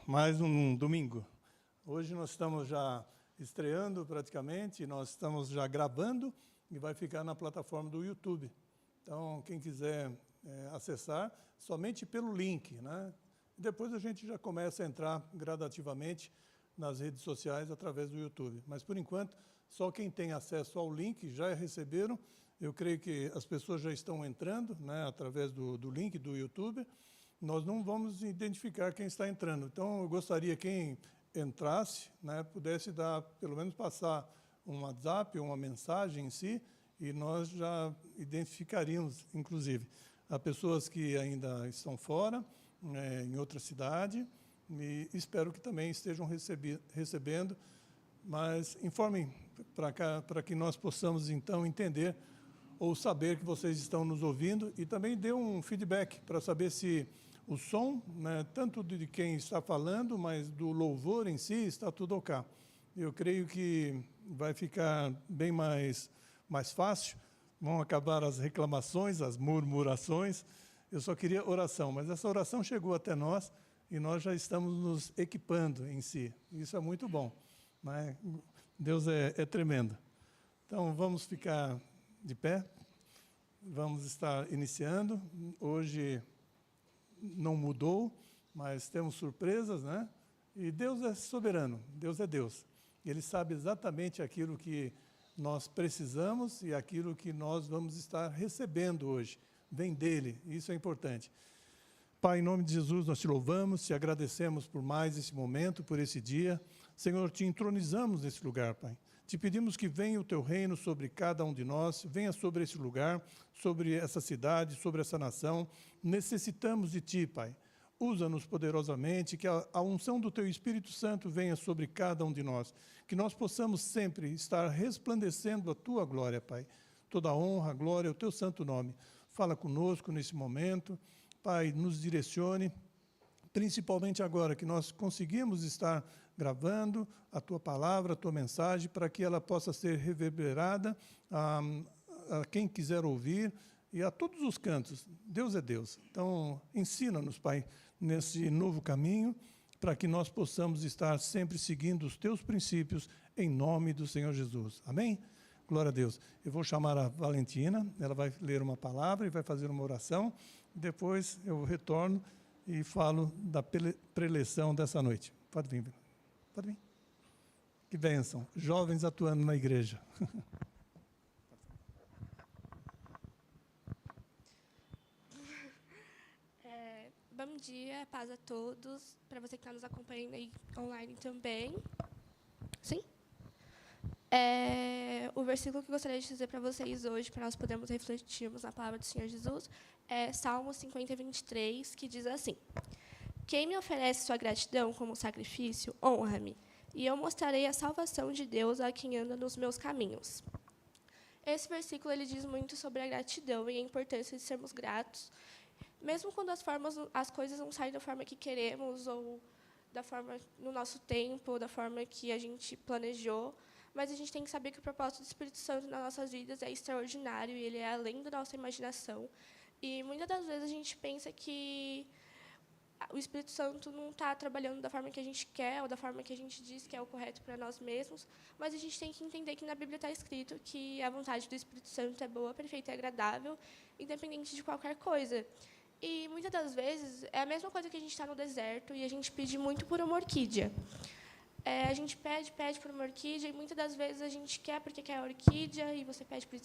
mais um domingo. Hoje nós estamos já estreando praticamente, nós estamos já gravando e vai ficar na plataforma do YouTube. Então, quem quiser acessar, somente pelo link, né? Depois a gente já começa a entrar gradativamente nas redes sociais através do YouTube. Mas, por enquanto, só quem tem acesso ao link já receberam. Eu creio que as pessoas já estão entrando, né, através do link do YouTube. Nós não vamos identificar quem está entrando. Então, eu gostaria que quem entrasse, né, pudesse pelo menos passar um WhatsApp, uma mensagem em si, e nós já identificaríamos, inclusive, as pessoas que ainda estão fora, em outra cidade, e espero que também estejam recebendo, mas informem para que nós possamos, então, entender ou saber que vocês estão nos ouvindo, e também dê um feedback para saber se o som, né, tanto de quem está falando, mas do louvor em si, está tudo ok. Eu creio que vai ficar bem mais fácil, vão acabar as reclamações, as murmurações. Eu só queria oração, mas essa oração chegou até nós e nós já estamos nos equipando em si. Isso é muito bom, né? Deus é tremendo. Então, vamos ficar de pé, vamos estar iniciando. Hoje não mudou, mas temos surpresas, né? E Deus é soberano, Deus é Deus. Ele sabe exatamente aquilo que nós precisamos e aquilo que nós vamos estar recebendo hoje. Vem dele, isso é importante. Pai, em nome de Jesus, nós te louvamos, te agradecemos por mais esse momento, por esse dia. Senhor, te entronizamos nesse lugar, Pai. Te pedimos que venha o teu reino sobre cada um de nós, venha sobre esse lugar, sobre essa cidade, sobre essa nação. Necessitamos de ti, Pai. Usa-nos poderosamente, que a unção do teu Espírito Santo venha sobre cada um de nós, que nós possamos sempre estar resplandecendo a tua glória, Pai. Toda a honra, a glória, o teu santo nome. Fala conosco nesse momento, Pai, nos direcione, principalmente agora que nós conseguimos estar gravando a tua palavra, a tua mensagem, para que ela possa ser reverberada a quem quiser ouvir e a todos os cantos. Deus é Deus. Então, ensina-nos, Pai, nesse novo caminho, para que nós possamos estar sempre seguindo os teus princípios, em nome do Senhor Jesus. Amém? Glória a Deus. Eu vou chamar a Valentina, ela vai ler uma palavra e vai fazer uma oração. Depois eu retorno e falo da preleção dessa noite. Pode vir. Pode vir. Que bênção. Jovens atuando na igreja. Bom dia, paz a todos. Para você que está nos acompanhando aí online também. Sim? O versículo que eu gostaria de dizer para vocês hoje, para nós podermos refletirmos na palavra do Senhor Jesus, é Salmo 50, 23, que diz assim: Quem me oferece sua gratidão como sacrifício, honra-me, e eu mostrarei a salvação de Deus a quem anda nos meus caminhos. Esse versículo ele diz muito sobre a gratidão e a importância de sermos gratos, mesmo quando as coisas não saem da forma que queremos, ou da forma no nosso tempo, ou da forma que a gente planejou, mas a gente tem que saber que o propósito do Espírito Santo nas nossas vidas é extraordinário, e ele é além da nossa imaginação. E muitas das vezes a gente pensa que o Espírito Santo não está trabalhando da forma que a gente quer, ou da forma que a gente diz que é o correto para nós mesmos, mas a gente tem que entender que na Bíblia está escrito que a vontade do Espírito Santo é boa, perfeita e agradável, independente de qualquer coisa. E, muitas das vezes, é a mesma coisa que a gente está no deserto e a gente pede muito por uma orquídea. A gente pede por uma orquídea, e muitas das vezes a gente quer porque quer a orquídea, e você pede para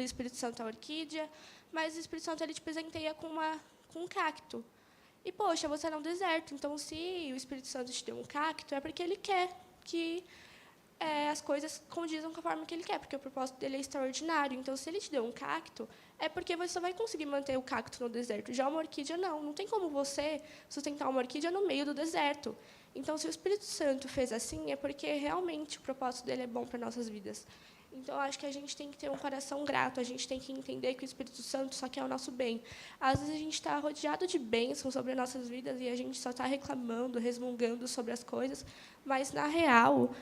o Espírito Santo a orquídea, mas o Espírito Santo ele te presenteia com um cacto. E, poxa, você é no deserto, então, se o Espírito Santo te deu um cacto, é porque ele quer que as coisas condizam com a forma que ele quer, porque o propósito dele é extraordinário. Então, se ele te deu um cacto, é porque você só vai conseguir manter o cacto no deserto. Já uma orquídea, não. Não tem como você sustentar uma orquídea no meio do deserto. Então, se o Espírito Santo fez assim, é porque realmente o propósito dele é bom para nossas vidas. Então, acho que a gente tem que ter um coração grato, a gente tem que entender que o Espírito Santo só quer o nosso bem. Às vezes, a gente está rodeado de bênçãos sobre as nossas vidas e a gente só está reclamando, resmungando sobre as coisas, mas, na real,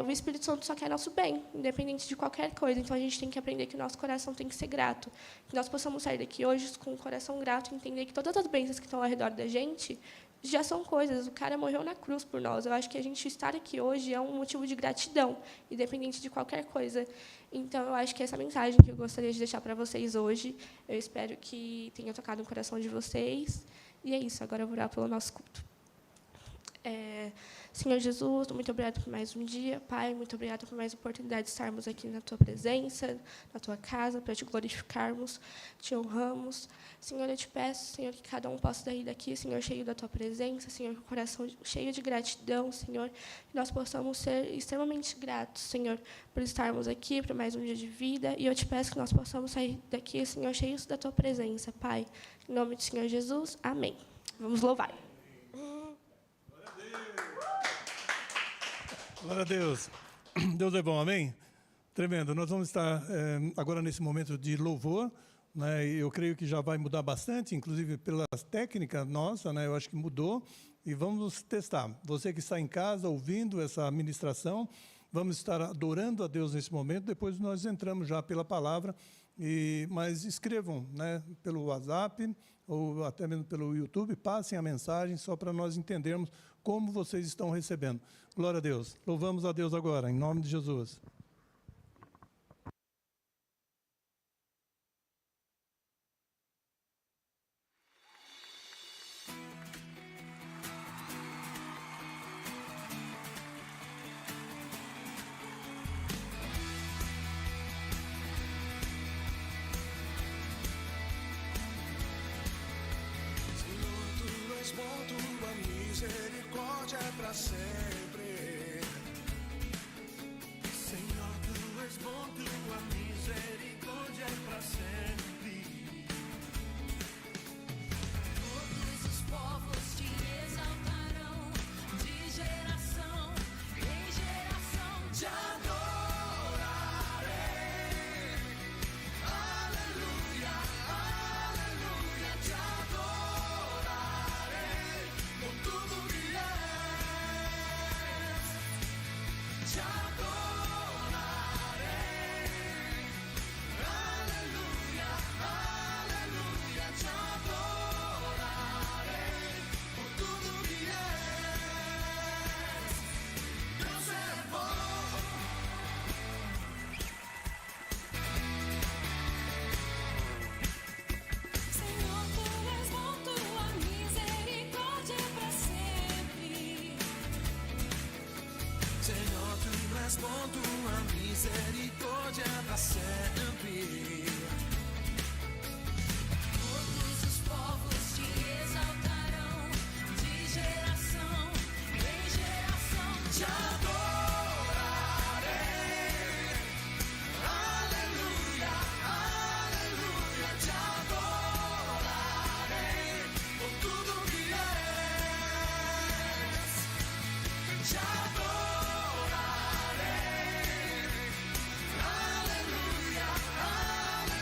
o Espírito Santo só quer nosso bem, independente de qualquer coisa. Então, a gente tem que aprender que o nosso coração tem que ser grato. Que nós possamos sair daqui hoje com o coração grato e entender que todas as bênçãos que estão ao redor da gente já são coisas. O cara morreu na cruz por nós. Eu acho que a gente estar aqui hoje é um motivo de gratidão, independente de qualquer coisa. Então, eu acho que essa mensagem que eu gostaria de deixar para vocês hoje, eu espero que tenha tocado no coração de vocês. E é isso. Agora eu vou orar pelo nosso culto. Senhor Jesus, muito obrigado por mais um dia. Pai, muito obrigado por mais oportunidade de estarmos aqui na Tua presença, na Tua casa, para Te glorificarmos, Te honramos. Senhor, eu Te peço, Senhor, que cada um possa sair daqui, Senhor, cheio da Tua presença, Senhor, com o coração cheio de gratidão, Senhor, que nós possamos ser extremamente gratos, Senhor, por estarmos aqui, por mais um dia de vida. E eu Te peço que nós possamos sair daqui, Senhor, cheios da Tua presença, Pai. Em nome do Senhor Jesus, amém. Vamos louvar. Glória a Deus. Deus é bom, amém? Tremendo. Nós vamos estar agora nesse momento de louvor, né? Eu creio que já vai mudar bastante, inclusive pela técnica nossa, né? Eu acho que mudou e vamos testar. Você que está em casa ouvindo essa ministração, vamos estar adorando a Deus nesse momento, depois nós entramos já pela palavra, mas escrevam, né? Pelo WhatsApp ou até mesmo pelo YouTube, passem a mensagem só para nós entendermos como vocês estão recebendo. Glória a Deus. Louvamos a Deus agora, em nome de Jesus. Misericórdia é para sempre. Senhor, Tu és bom, Tua misericórdia é para sempre. Todos os povos Te exaltarão, de geração em geração Te adorarei. Aleluia, aleluia, Te adorarei. Por tudo que Te adorarei, aleluia, aleluia, Te adorarei, por tudo que és, Deus é bom. Senhor, Tu és bom, Tua misericórdia é para sempre. Senhor, Tu és bom, Tua misericórdia é para sempre. Todos os povos Te exaltarão, de geração em geração Te adorarei. Aleluia, aleluia, Te adorarei, por tudo que és, Te adorarei. Aleluia, aleluia.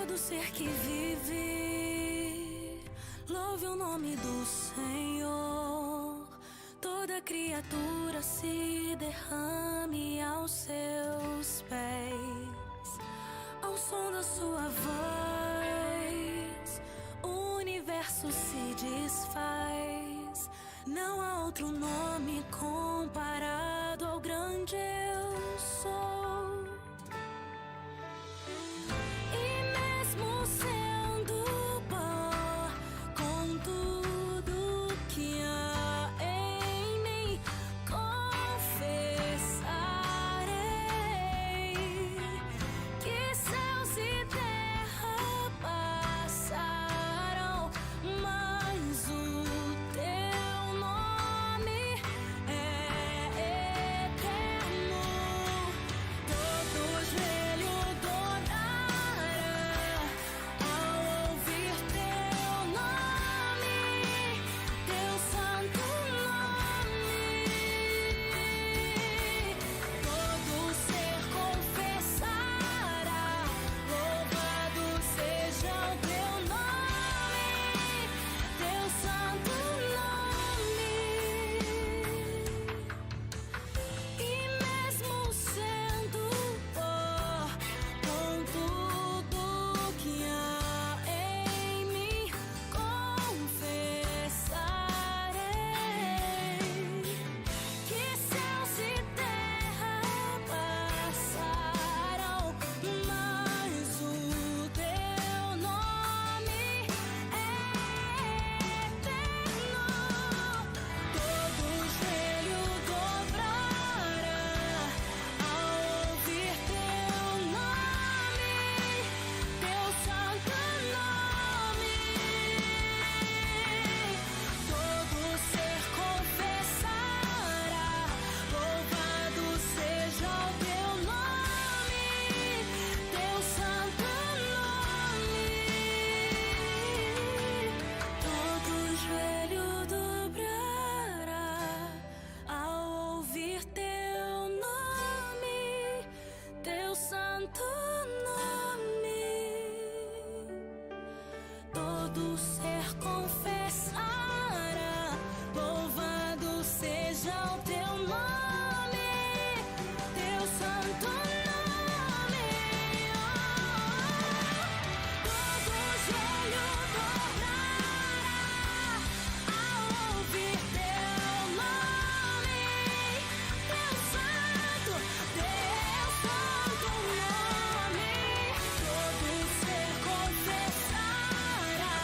Todo ser que vive, louve o nome do Senhor. Toda criatura se derrame aos seus pés. Ao som da sua voz, o universo se desfaz. Não há outro nome comparado ao grande eu sou. E mesmo sendo pó, com tudo que há em mim, confessarei que céus e terra passarão, mas o teu nome é eterno. Todo joelho dobrará ao ouvir teu nome, teu santo nome. Todo ser confessará, louvado seja o teu nome, teu santo nome. E mesmo sendo pó, com tudo que há em mim, confessarei que céus e terra passarão, mas o teu nome é eterno. Todo joelho dobrará ao ouvir teu nome, teu santo nome. Todo ser confessará, louvado seja o teu nome, teu santo nome. Todo joelho dobrará ao ouvir teu nome, teu santo nome. Todo ser confessará, louvado seja o teu nome, teu santo nome. Todo joelho dobrará ao ouvir teu nome, teu santo nome. Todo ser confessará,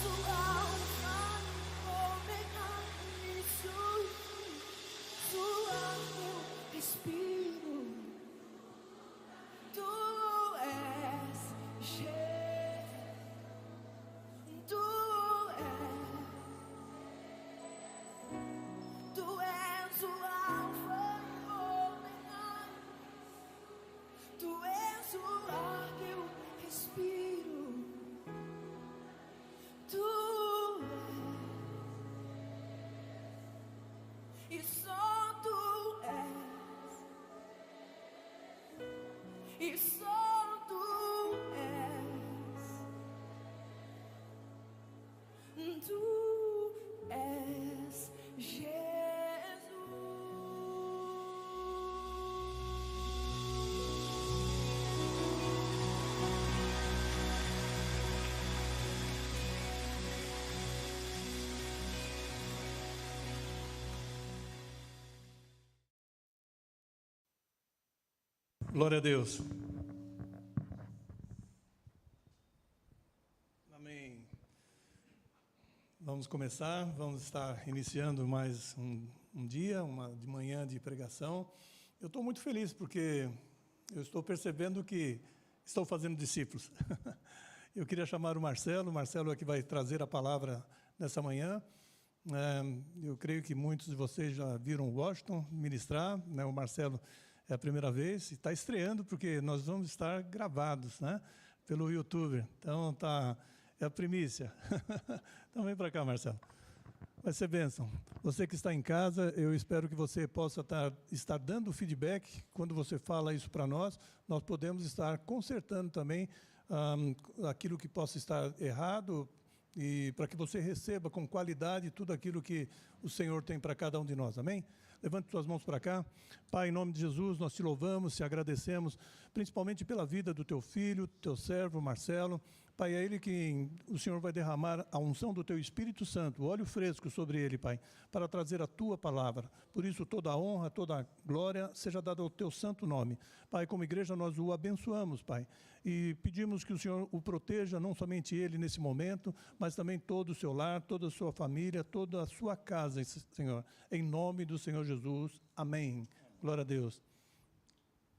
o alfa, ômega, início, sua eu respiro. Tu és Jesus, tu és o alfa, ômega, tu és o ar que eu respiro. Tu és, e só tu és, e só tu és, tu és Jesus. Glória a Deus. Amém. Vamos começar, vamos estar iniciando mais um dia, uma de manhã de pregação. Eu estou muito feliz porque eu estou percebendo que estou fazendo discípulos. Eu queria chamar o Marcelo é que vai trazer a palavra nessa manhã. Eu creio que muitos de vocês já viram o Washington ministrar, né? O Marcelo é a primeira vez e está estreando porque nós vamos estar gravados, né? Pelo YouTube. Então é a primícia. Então vem para cá, Marcelo. Vai ser bênção. Você que está em casa, eu espero que você possa estar dando feedback quando você fala isso para nós. Nós podemos estar consertando também aquilo que possa estar errado e para que você receba com qualidade tudo aquilo que o Senhor tem para cada um de nós. Amém? Levante suas mãos para cá. Pai, em nome de Jesus, nós te louvamos, te agradecemos, principalmente pela vida do teu filho, teu servo, Marcelo. Pai, é ele que o Senhor vai derramar a unção do teu Espírito Santo, o óleo fresco sobre ele, Pai, para trazer a tua palavra. Por isso, toda a honra, toda a glória seja dada ao teu santo nome. Pai, como igreja, nós o abençoamos, Pai, e pedimos que o Senhor o proteja, não somente ele nesse momento, mas também todo o seu lar, toda a sua família, toda a sua casa, Senhor. Em nome do Senhor Jesus. Amém. Glória a Deus.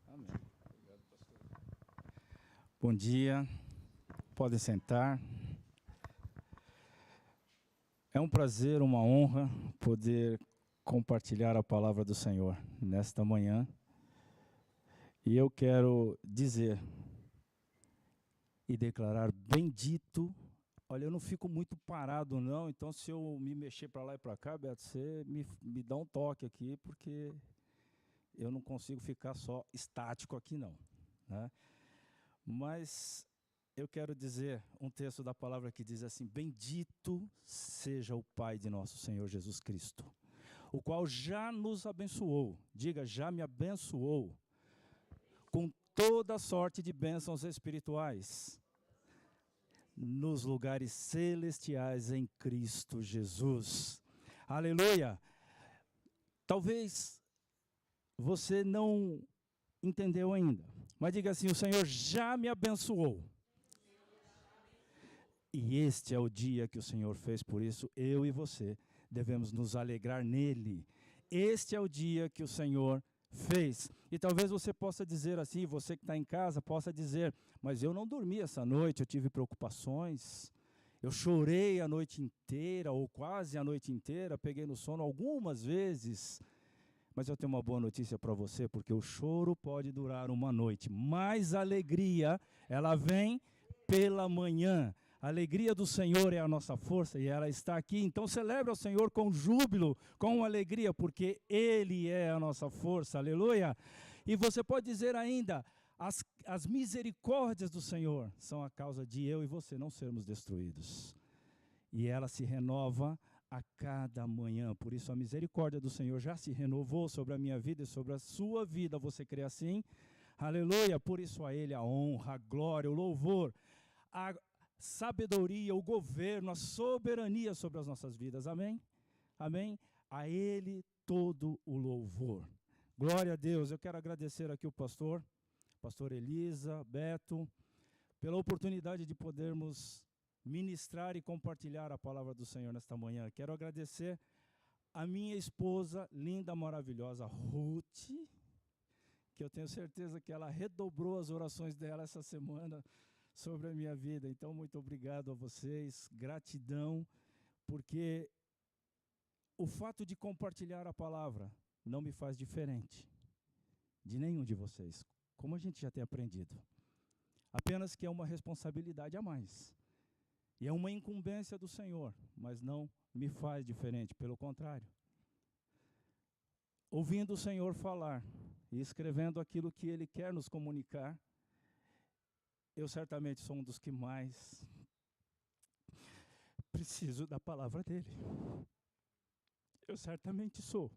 Amém. Obrigado, pastor. Bom dia. Podem sentar. É um prazer, uma honra poder compartilhar a palavra do Senhor nesta manhã. E eu quero dizer e declarar bendito. Olha, eu não fico muito parado não, então se eu me mexer para lá e para cá, Beto, você me dá um toque aqui, porque eu não consigo ficar só estático aqui não, né? Mas eu quero dizer um texto da palavra que diz assim: bendito seja o Pai de nosso Senhor Jesus Cristo, o qual já nos abençoou, diga, já me abençoou, com toda sorte de bênçãos espirituais, nos lugares celestiais em Cristo Jesus. Aleluia! Talvez você não entendeu ainda, mas diga assim: o Senhor já me abençoou. E este é o dia que o Senhor fez, por isso eu e você devemos nos alegrar nele. Este é o dia que o Senhor fez. E talvez você possa dizer assim, você que está em casa possa dizer: mas eu não dormi essa noite, eu tive preocupações, eu chorei a noite inteira, ou quase a noite inteira, peguei no sono algumas vezes. Mas eu tenho uma boa notícia para você, porque o choro pode durar uma noite, mas a alegria, ela vem pela manhã. A alegria do Senhor é a nossa força e ela está aqui. Então celebre ao Senhor com júbilo, com alegria, porque Ele é a nossa força. Aleluia! E você pode dizer ainda: as misericórdias do Senhor são a causa de eu e você não sermos destruídos. E ela se renova a cada manhã. Por isso a misericórdia do Senhor já se renovou sobre a minha vida e sobre a sua vida. Você crê assim? Aleluia! Por isso a Ele a honra, a glória, o louvor, a sabedoria, o governo, a soberania sobre as nossas vidas. Amém? Amém? A Ele todo o louvor. Glória a Deus. Eu quero agradecer aqui o pastor Elisa, Beto, pela oportunidade de podermos ministrar e compartilhar a palavra do Senhor nesta manhã. Quero agradecer a minha esposa, linda, maravilhosa, Ruth, que eu tenho certeza que ela redobrou as orações dela essa semana sobre a minha vida. Então, muito obrigado a vocês, gratidão, porque o fato de compartilhar a palavra não me faz diferente de nenhum de vocês, como a gente já tem aprendido. Apenas que é uma responsabilidade a mais. E é uma incumbência do Senhor, mas não me faz diferente, pelo contrário. Ouvindo o Senhor falar e escrevendo aquilo que Ele quer nos comunicar, eu certamente sou um dos que mais preciso da palavra dEle. Eu certamente sou.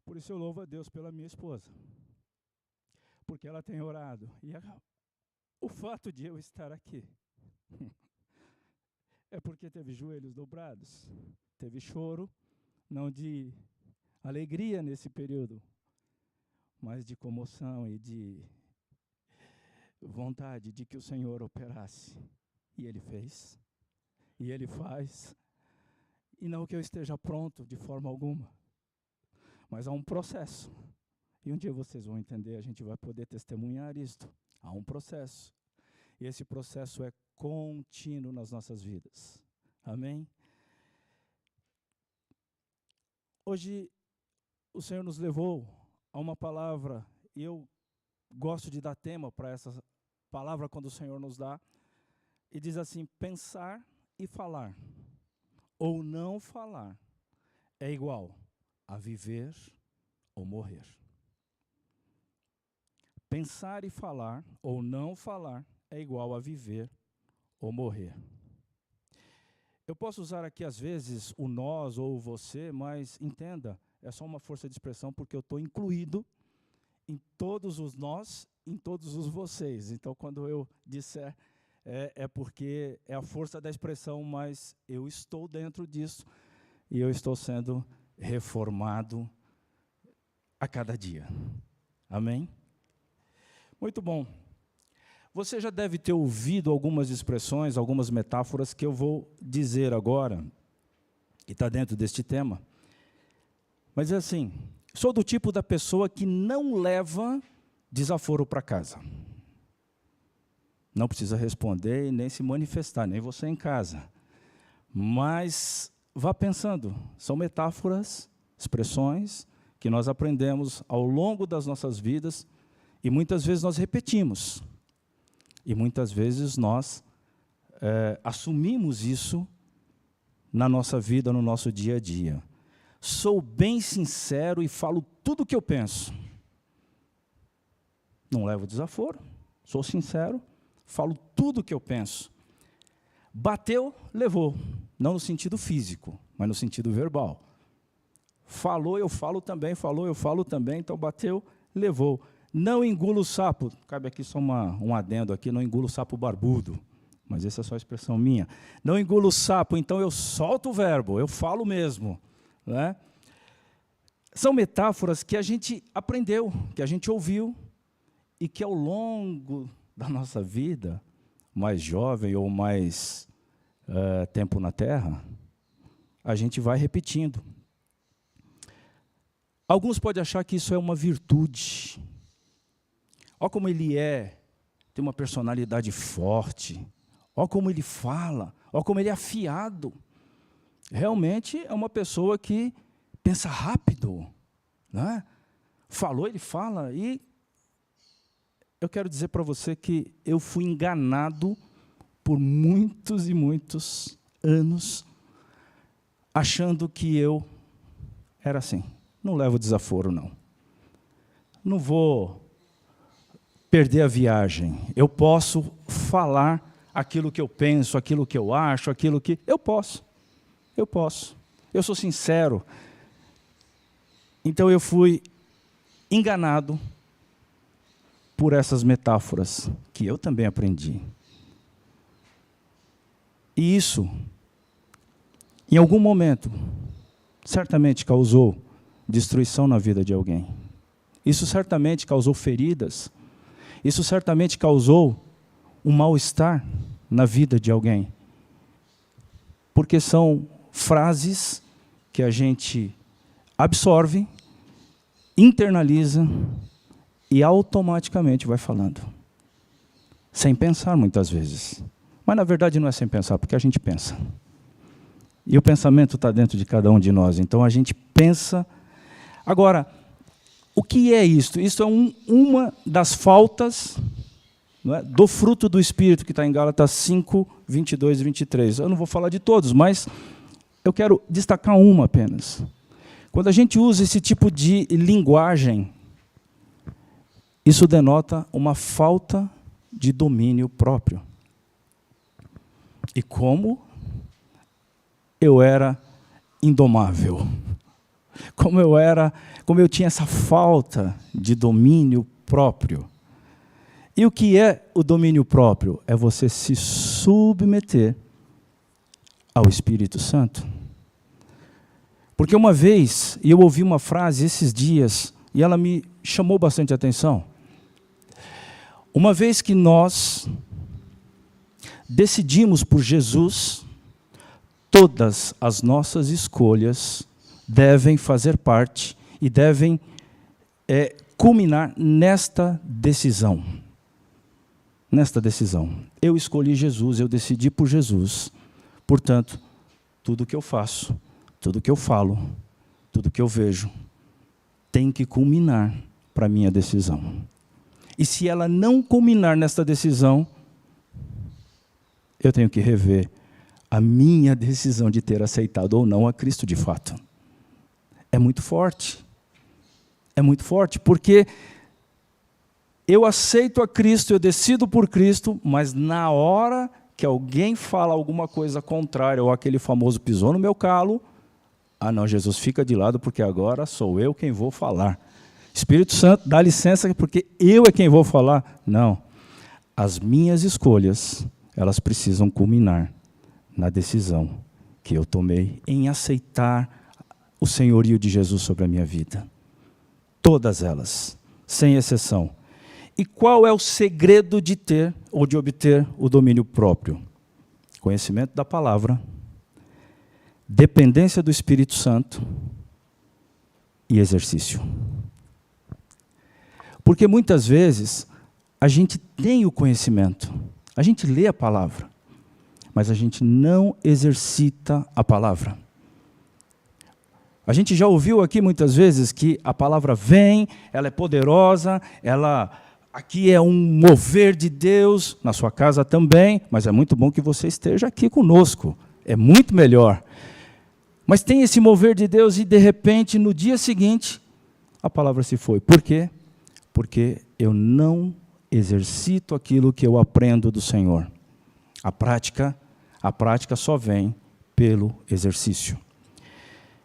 Por isso eu louvo a Deus pela minha esposa, porque ela tem orado. E o fato de eu estar aqui é porque teve joelhos dobrados, teve choro, não de alegria nesse período, mas de comoção e de vontade de que o Senhor operasse. E Ele fez, e Ele faz, e não que eu esteja pronto de forma alguma, mas há um processo. E um dia vocês vão entender, a gente vai poder testemunhar isto. Há um processo. E esse processo é contínuo nas nossas vidas. Amém? Hoje, o Senhor nos levou a uma palavra, e eu gosto de dar tema para essa palavra quando o Senhor nos dá, e diz assim: pensar e falar, ou não falar, é igual a viver ou morrer. Pensar e falar, ou não falar, é igual a viver ou morrer. Eu posso usar aqui, às vezes, o nós ou o você, mas entenda, é só uma força de expressão, porque eu estou incluído em todos os nós, em todos os vocês. Então, quando eu disser, é porque é a força da expressão, mas eu estou dentro disso, e eu estou sendo reformado a cada dia. Amém? Muito bom. Você já deve ter ouvido algumas expressões, algumas metáforas que eu vou dizer agora, que está dentro deste tema. Mas é assim, sou do tipo da pessoa que não leva desaforo para casa. Não precisa responder e nem se manifestar, nem você em casa. Mas vá pensando, são metáforas, expressões que nós aprendemos ao longo das nossas vidas e muitas vezes nós repetimos. E muitas vezes nós assumimos isso na nossa vida, no nosso dia a dia. Sou bem sincero e falo tudo o que eu penso. Não levo desaforo, sou sincero, falo tudo o que eu penso. Bateu, levou. Não no sentido físico, mas no sentido verbal. Falou, eu falo também, falou, eu falo também, então bateu, levou. Não engulo o sapo, cabe aqui só um adendo aqui, não engulo o sapo barbudo, mas essa é só a expressão minha. Não engulo o sapo, então eu solto o verbo, eu falo mesmo. Né? São metáforas que a gente aprendeu, que a gente ouviu, e que ao longo da nossa vida, mais jovem ou mais tempo na Terra, a gente vai repetindo. Alguns podem achar que isso é uma virtude. Olha como ele tem uma personalidade forte, olha como ele fala, olha como ele é afiado. Realmente é uma pessoa que pensa rápido, né? Falou, ele fala, e eu quero dizer para você que eu fui enganado por muitos e muitos anos, achando que eu era assim. Não levo desaforo, não. Não vou perder a viagem. Eu posso falar aquilo que eu penso, aquilo que eu acho, aquilo que... Eu posso. Eu sou sincero. Então eu fui enganado por essas metáforas que eu também aprendi. E isso, em algum momento, certamente causou destruição na vida de alguém. Isso certamente causou feridas. Isso certamente causou um mal-estar na vida de alguém. Porque são frases que a gente absorve, internaliza e automaticamente vai falando. Sem pensar muitas vezes. Mas na verdade não é sem pensar, porque a gente pensa. E o pensamento está dentro de cada um de nós. Então a gente pensa. Agora, o que é isto? Isto é uma das faltas, não é, do fruto do Espírito, que está em Gálatas 5, 22 e 23. Eu não vou falar de todos, mas eu quero destacar uma apenas. Quando a gente usa esse tipo de linguagem, isso denota uma falta de domínio próprio. E como eu era indomável. Como eu tinha essa falta de domínio próprio. E o que é o domínio próprio? É você se submeter ao Espírito Santo. Porque uma vez, e eu ouvi uma frase esses dias, e ela me chamou bastante atenção. Uma vez que nós decidimos por Jesus, todas as nossas escolhas devem fazer parte e devem culminar nesta decisão. Nesta decisão. Eu escolhi Jesus, eu decidi por Jesus. Portanto, tudo que eu faço, tudo que eu falo, tudo que eu vejo, tem que culminar para a minha decisão. E se ela não culminar nesta decisão, eu tenho que rever a minha decisão de ter aceitado ou não a Cristo de fato. É muito forte. É muito forte, porque eu aceito a Cristo, eu decido por Cristo, mas na hora que alguém fala alguma coisa contrária, ou aquele famoso pisou no meu calo, não, Jesus, fica de lado, porque agora sou eu quem vou falar. Espírito Santo, dá licença, porque eu é quem vou falar. Não. As minhas escolhas, elas precisam culminar na decisão que eu tomei em aceitar o senhorio de Jesus sobre a minha vida. Todas elas, sem exceção. E qual é o segredo de ter ou de obter o domínio próprio? Conhecimento da palavra, dependência do Espírito Santo e exercício. Porque muitas vezes a gente tem o conhecimento, a gente lê a palavra, mas a gente não exercita a palavra. A gente já ouviu aqui muitas vezes que a palavra vem, ela é poderosa, aqui é um mover de Deus, na sua casa também, mas é muito bom que você esteja aqui conosco, é muito melhor. Mas tem esse mover de Deus e, de repente, no dia seguinte, a palavra se foi. Por quê? Porque eu não exercito aquilo que eu aprendo do Senhor. A prática só vem pelo exercício.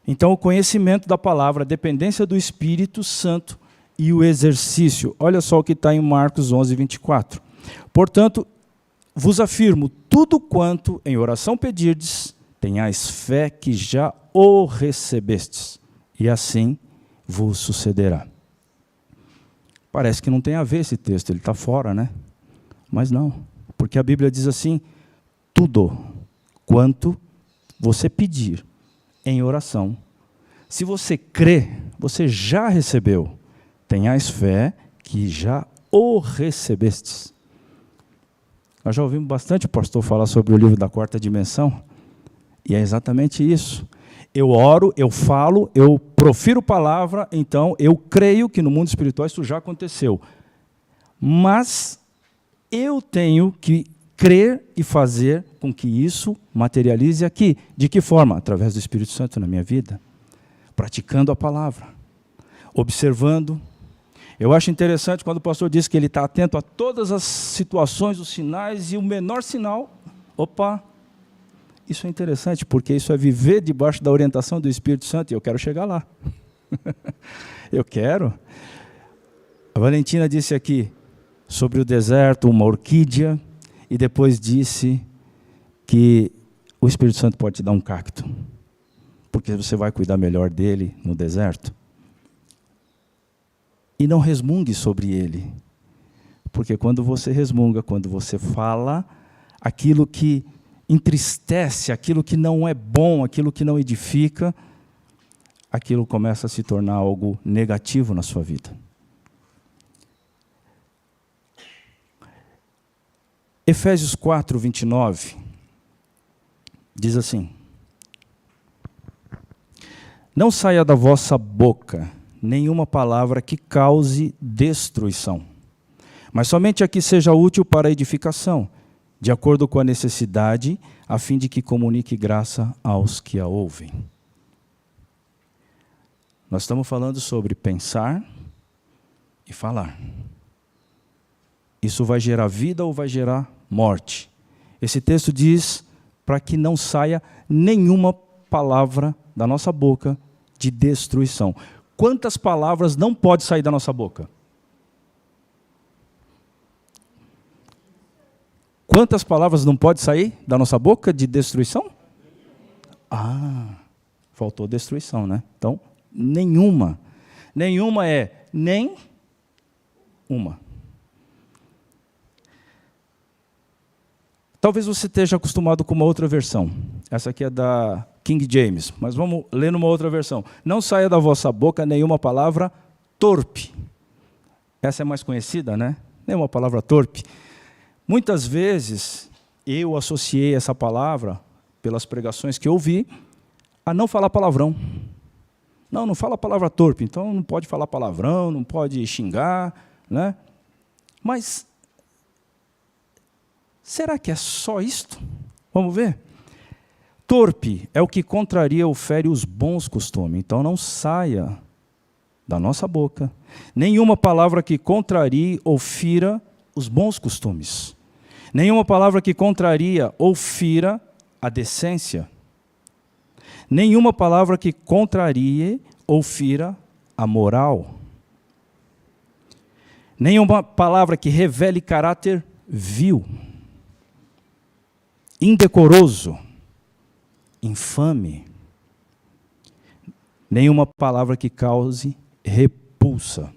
Então, o conhecimento da palavra, a dependência do Espírito Santo e o exercício. Olha só o que está em Marcos 11, 24. Portanto, vos afirmo, tudo quanto em oração pedirdes, tenhais fé que já o recebestes, e assim vos sucederá. Parece que não tem a ver esse texto, ele está fora, né? Mas não, porque a Bíblia diz assim, tudo quanto você pedir em oração, se você crê, você já recebeu, tenhais fé que já o recebestes. Nós já ouvimos bastante o pastor falar sobre o livro da quarta dimensão, e é exatamente isso. Eu oro, eu falo, eu profiro palavra, então eu creio que no mundo espiritual isso já aconteceu. Mas eu tenho que crer e fazer com que isso materialize aqui. De que forma? Através do Espírito Santo na minha vida. Praticando a palavra. Observando. Eu acho interessante quando o pastor diz que ele está atento a todas as situações, os sinais, e o menor sinal, opa, isso é interessante, porque isso é viver debaixo da orientação do Espírito Santo, e eu quero chegar lá. Eu quero. A Valentina disse aqui, sobre o deserto, uma orquídea, e depois disse que o Espírito Santo pode te dar um cacto, porque você vai cuidar melhor dele no deserto. E não resmungue sobre ele, porque quando você resmunga, quando você fala, aquilo que entristece, aquilo que não é bom, aquilo que não edifica, aquilo começa a se tornar algo negativo na sua vida. Efésios 4, 29, diz assim: não saia da vossa boca nenhuma palavra que cause destruição, mas somente a que seja útil para a edificação, de acordo com a necessidade, a fim de que comunique graça aos que a ouvem. Nós estamos falando sobre pensar e falar. Isso vai gerar vida ou vai gerar morte? Esse texto diz para que não saia nenhuma palavra da nossa boca de destruição. Quantas palavras não pode sair da nossa boca? Quantas palavras não pode sair da nossa boca de destruição? Faltou destruição, né? Então, nenhuma. Nenhuma é nem uma. Talvez você esteja acostumado com uma outra versão. Essa aqui é da King James, mas vamos ler numa outra versão. Não saia da vossa boca nenhuma palavra torpe. Essa é mais conhecida, né? Nenhuma palavra torpe. Muitas vezes eu associei essa palavra, pelas pregações que eu ouvi, a não falar palavrão. Não fala palavra torpe, então não pode falar palavrão, não pode xingar, né? Mas será que é só isto? Vamos ver? Torpe é o que contraria ou fere os bons costumes. Então não saia da nossa boca nenhuma palavra que contrarie ou fira os bons costumes. Nenhuma palavra que contraria ou fira a decência. Nenhuma palavra que contrarie ou fira a moral. Nenhuma palavra que revele caráter vil, indecoroso, infame. Nenhuma palavra que cause repulsa.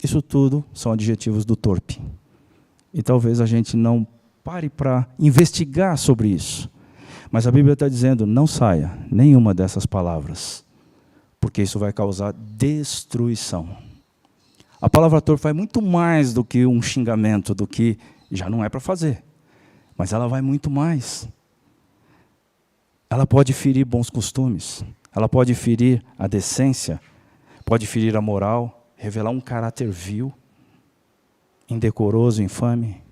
Isso tudo são adjetivos do torpe. E talvez a gente não pare para investigar sobre isso. Mas a Bíblia está dizendo, não saia nenhuma dessas palavras, porque isso vai causar destruição. A palavra torpe vai muito mais do que um xingamento, do que já não é para fazer. Mas ela vai muito mais. Ela pode ferir bons costumes, ela pode ferir a decência, pode ferir a moral, revelar um caráter vil, indecoroso, infame.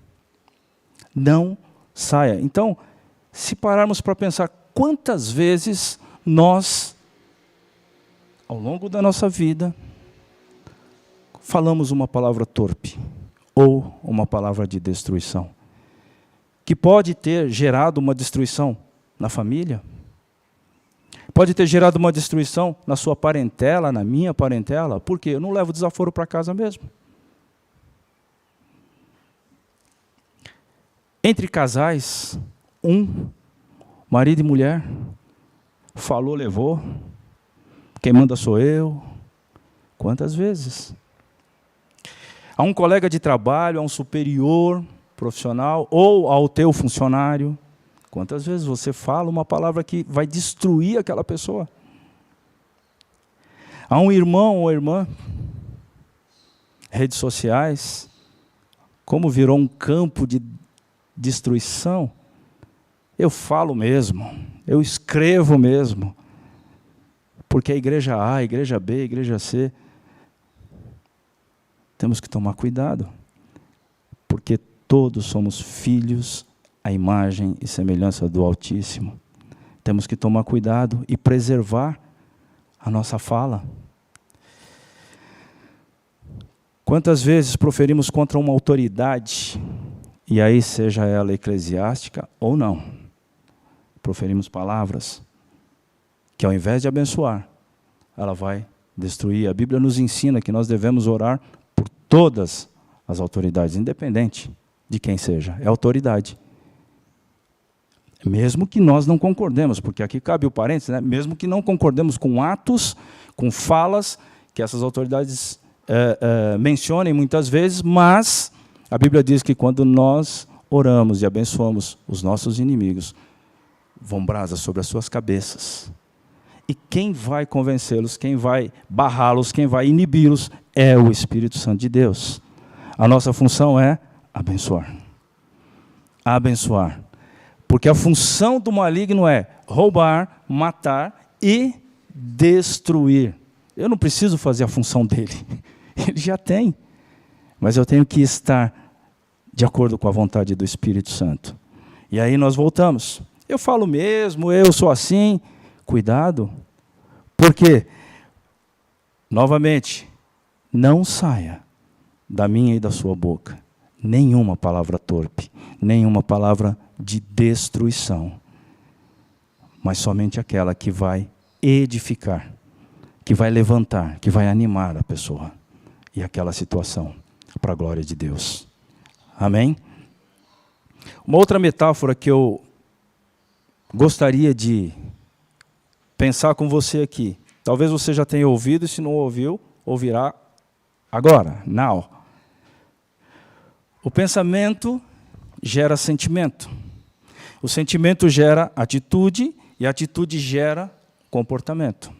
Não saia. Então, se pararmos para pensar quantas vezes nós, ao longo da nossa vida, falamos uma palavra torpe ou uma palavra de destruição, que pode ter gerado uma destruição na família, pode ter gerado uma destruição na sua parentela, na minha parentela, porque eu não levo desaforo para casa mesmo. Entre casais, marido e mulher, falou, levou, quem manda sou eu. Quantas vezes? A um colega de trabalho, a um superior profissional, ou ao teu funcionário, quantas vezes você fala uma palavra que vai destruir aquela pessoa? A um irmão ou irmã, redes sociais, como virou um campo de destruição, eu falo mesmo, eu escrevo mesmo, porque a igreja A, a igreja B, a igreja C, temos que tomar cuidado, porque todos somos filhos à imagem e semelhança do Altíssimo. Temos que tomar cuidado e preservar a nossa fala. Quantas vezes proferimos contra uma autoridade, e aí seja ela eclesiástica ou não, proferimos palavras que ao invés de abençoar, ela vai destruir. A Bíblia nos ensina que nós devemos orar por todas as autoridades, independente de quem seja, é autoridade. Mesmo que nós não concordemos, porque aqui cabe o parênteses, né? Mesmo que não concordemos com atos, com falas, que essas autoridades mencionem muitas vezes, mas a Bíblia diz que quando nós oramos e abençoamos os nossos inimigos, vão brasas sobre as suas cabeças. E quem vai convencê-los, quem vai barrá-los, quem vai inibi-los é o Espírito Santo de Deus. A nossa função é abençoar. Abençoar. Porque a função do maligno é roubar, matar e destruir. Eu não preciso fazer a função dele. Ele já tem. Mas eu tenho que estar de acordo com a vontade do Espírito Santo. E aí nós voltamos. Eu falo mesmo, eu sou assim. Cuidado, porque, novamente, não saia da minha e da sua boca nenhuma palavra torpe, nenhuma palavra de destruição, mas somente aquela que vai edificar, que vai levantar, que vai animar a pessoa e aquela situação para a glória de Deus. Amém? Uma outra metáfora que eu gostaria de pensar com você aqui. Talvez você já tenha ouvido, e se não ouviu, ouvirá agora, now. O pensamento gera sentimento. O sentimento gera atitude, e a atitude gera comportamento.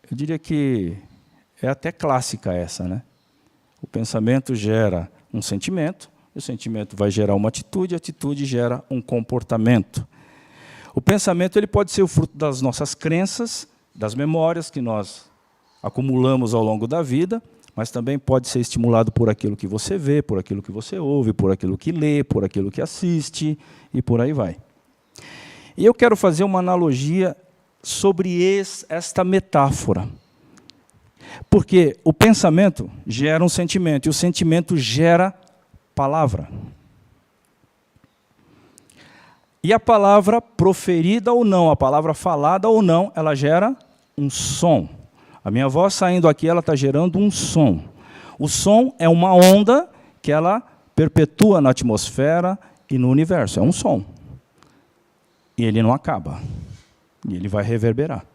Eu diria que é até clássica essa, né? O pensamento gera um sentimento, o sentimento vai gerar uma atitude, a atitude gera um comportamento. O pensamento ele pode ser o fruto das nossas crenças, das memórias que nós acumulamos ao longo da vida, mas também pode ser estimulado por aquilo que você vê, por aquilo que você ouve, por aquilo que lê, por aquilo que assiste, e por aí vai. E eu quero fazer uma analogia sobre esta metáfora. Porque o pensamento gera um sentimento, e o sentimento gera palavra. E a palavra proferida ou não, a palavra falada ou não, ela gera um som. A minha voz saindo aqui, ela está gerando um som. O som é uma onda que ela perpetua na atmosfera e no universo. É um som. E ele não acaba. E ele vai reverberar.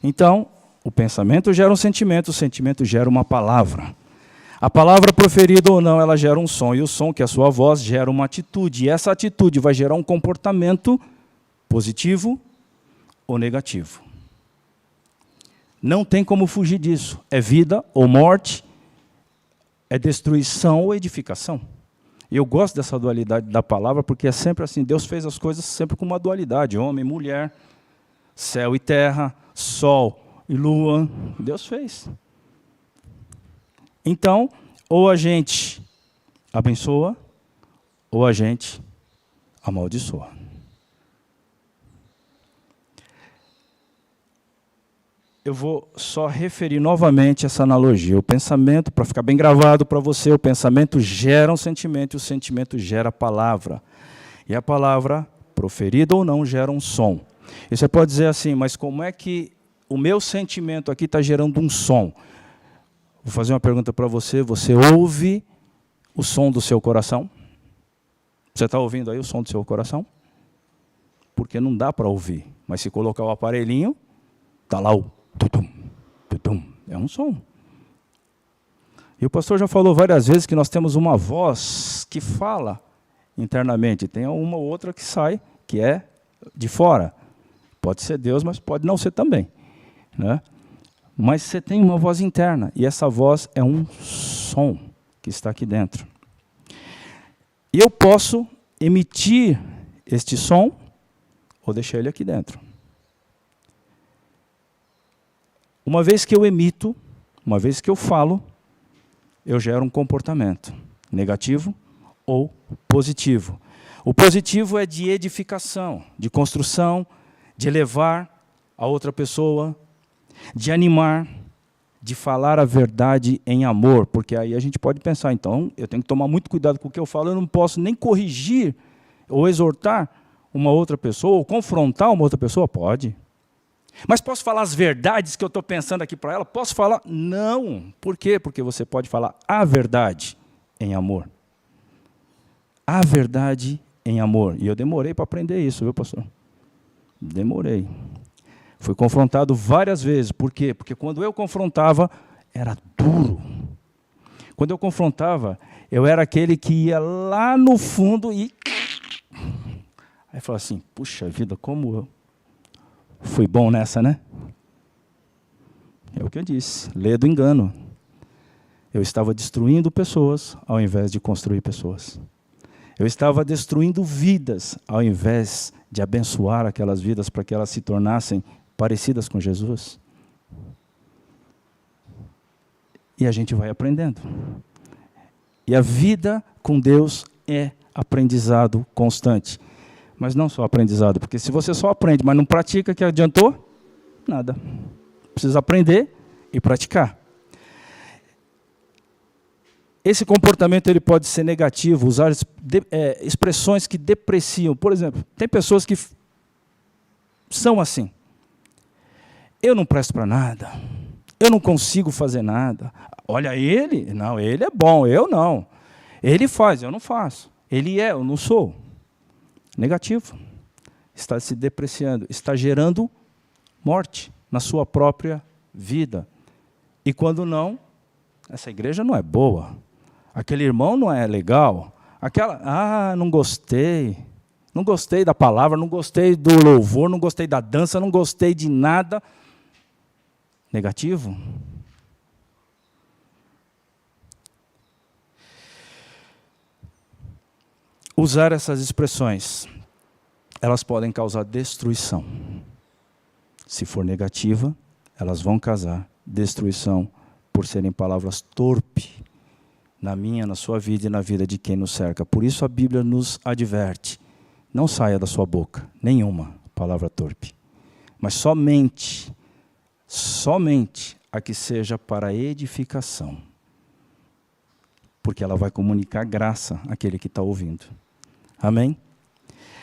Então, o pensamento gera um sentimento, o sentimento gera uma palavra. A palavra proferida ou não, ela gera um som, e o som, que é a sua voz, gera uma atitude. E essa atitude vai gerar um comportamento positivo ou negativo. Não tem como fugir disso. É vida ou morte, é destruição ou edificação. E eu gosto dessa dualidade da palavra, porque é sempre assim, Deus fez as coisas sempre com uma dualidade, homem e mulher, céu e terra, sol e lua, Deus fez. Então, ou a gente abençoa, ou a gente amaldiçoa. Eu vou só referir novamente essa analogia. O pensamento, para ficar bem gravado para você, o pensamento gera um sentimento, e o sentimento gera palavra. E a palavra, proferida ou não, gera um som. E você pode dizer assim, mas como é que o meu sentimento aqui está gerando um som? Vou fazer uma pergunta para você. Você ouve o som do seu coração? Você está ouvindo aí o som do seu coração? Porque não dá para ouvir. Mas se colocar o aparelhinho, está lá o tutum, tutum. É um som. E o pastor já falou várias vezes que nós temos uma voz que fala internamente. Tem uma ou outra que sai, que é de fora. Pode ser Deus, mas pode não ser também, né? Mas você tem uma voz interna, e essa voz é um som que está aqui dentro. E eu posso emitir este som, ou deixar ele aqui dentro. Uma vez que eu emito, uma vez que eu falo, eu gero um comportamento negativo ou positivo. O positivo é de edificação, de construção, de elevar a outra pessoa, de animar, de falar a verdade em amor, porque aí a gente pode pensar, então, eu tenho que tomar muito cuidado com o que eu falo, eu não posso nem corrigir ou exortar uma outra pessoa, ou confrontar uma outra pessoa? Pode. Mas posso falar as verdades que eu estou pensando aqui para ela? Posso falar? Não. Por quê? Porque você pode falar a verdade em amor. A verdade em amor. E eu demorei para aprender isso, viu, pastor? Demorei. Fui confrontado várias vezes. Por quê? Porque quando eu confrontava, era duro. Quando eu confrontava, eu era aquele que ia lá no fundo e... Aí falava assim, puxa vida, como eu fui bom nessa, né? É o que eu disse, lê do engano. Eu estava destruindo pessoas ao invés de construir pessoas. Eu estava destruindo vidas ao invés de abençoar aquelas vidas para que elas se tornassem parecidas com Jesus. E a gente vai aprendendo. E a vida com Deus é aprendizado constante. Mas não só aprendizado, porque se você só aprende, mas não pratica, que adiantou? Nada. Precisa aprender e praticar. Esse comportamento ele pode ser negativo, usar expressões que depreciam. Por exemplo, tem pessoas que são assim. Eu não presto para nada. Eu não consigo fazer nada. Olha ele, não, ele é bom, eu não. Ele faz, eu não faço. Ele é, eu não sou. Negativo. Está se depreciando, está gerando morte na sua própria vida. E quando não, essa igreja não é boa. Aquele irmão não é legal. Aquela, não gostei. Não gostei da palavra, não gostei do louvor, não gostei da dança, não gostei de nada. Negativo. Usar essas expressões, elas podem causar destruição. Se for negativa, elas vão causar destruição por serem palavras torpes na minha, na sua vida e na vida de quem nos cerca. Por isso a Bíblia nos adverte, não saia da sua boca nenhuma palavra torpe, mas somente a que seja para edificação, porque ela vai comunicar graça àquele que está ouvindo. Amém?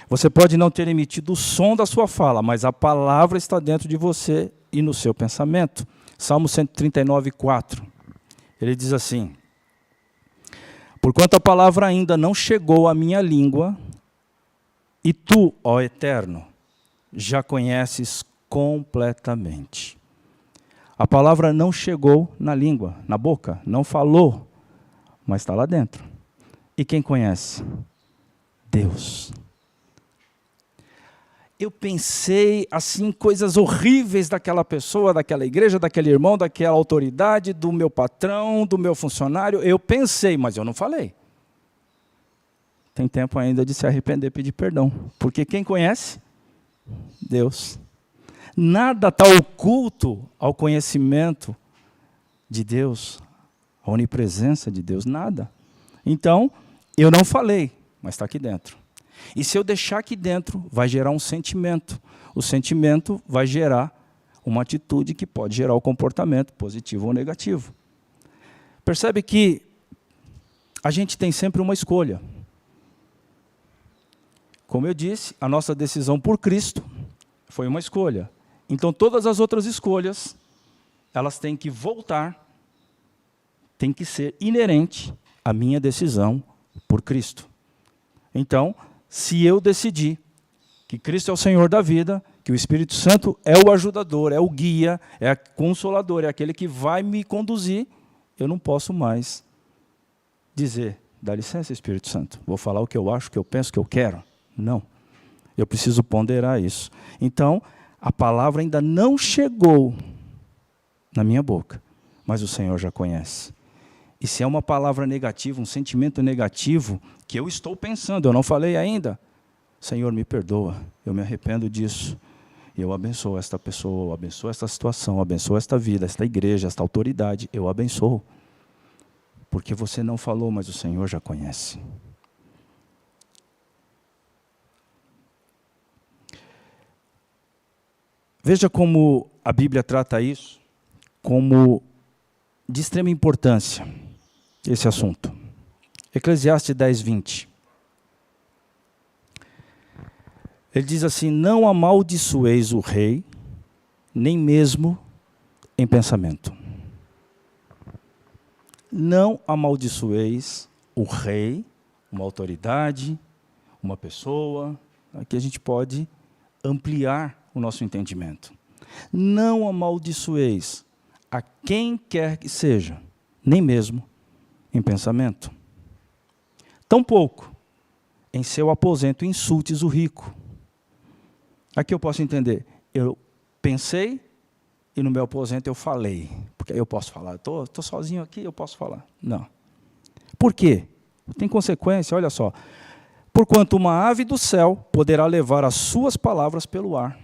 Você pode não ter emitido o som da sua fala, mas a palavra está dentro de você e no seu pensamento. Salmo 139, 4. Ele diz assim: porquanto a palavra ainda não chegou à minha língua, e tu, ó Eterno, já conheces completamente. A palavra não chegou na língua, na boca, não falou, mas está lá dentro. E quem conhece? Deus. Eu pensei assim coisas horríveis daquela pessoa, daquela igreja, daquele irmão, daquela autoridade, do meu patrão, do meu funcionário. Eu pensei, mas eu não falei. Tem tempo ainda de se arrepender e pedir perdão. Porque quem conhece? Deus. Nada está oculto ao conhecimento de Deus, à onipresença de Deus, nada. Então, eu não falei, mas está aqui dentro. E se eu deixar aqui dentro, vai gerar um sentimento. O sentimento vai gerar uma atitude que pode gerar o comportamento positivo ou negativo. Percebe que a gente tem sempre uma escolha. Como eu disse, a nossa decisão por Cristo foi uma escolha. Então, todas as outras escolhas, elas têm que voltar, têm que ser inerente à minha decisão por Cristo. Então, se eu decidir que Cristo é o Senhor da vida, que o Espírito Santo é o ajudador, é o guia, é o consolador, é aquele que vai me conduzir, eu não posso mais dizer, dá licença, Espírito Santo, vou falar o que eu acho, o que eu penso, o que eu quero. Não. Eu preciso ponderar isso. Então, a palavra ainda não chegou na minha boca, mas o Senhor já conhece. E se é uma palavra negativa, um sentimento negativo, que eu estou pensando, eu não falei ainda, Senhor, me perdoa, eu me arrependo disso. E eu abençoo esta pessoa, eu abençoo esta situação, eu abençoo esta vida, esta igreja, esta autoridade, eu abençoo. Porque você não falou, mas o Senhor já conhece. Veja como a Bíblia trata isso, como de extrema importância, esse assunto. Eclesiastes 10, 20. Ele diz assim, não amaldiçoeis o rei, nem mesmo em pensamento. Não amaldiçoeis o rei, uma autoridade, uma pessoa. Aqui a gente pode ampliar o nosso entendimento. Não amaldiçoeis a quem quer que seja, nem mesmo em pensamento. Tampouco em seu aposento insultes o rico. Aqui eu posso entender, eu pensei e no meu aposento eu falei, porque aí eu posso falar, estou sozinho aqui, eu posso falar. Não. Por quê? Tem consequência, olha só. Porquanto uma ave do céu poderá levar as suas palavras pelo ar,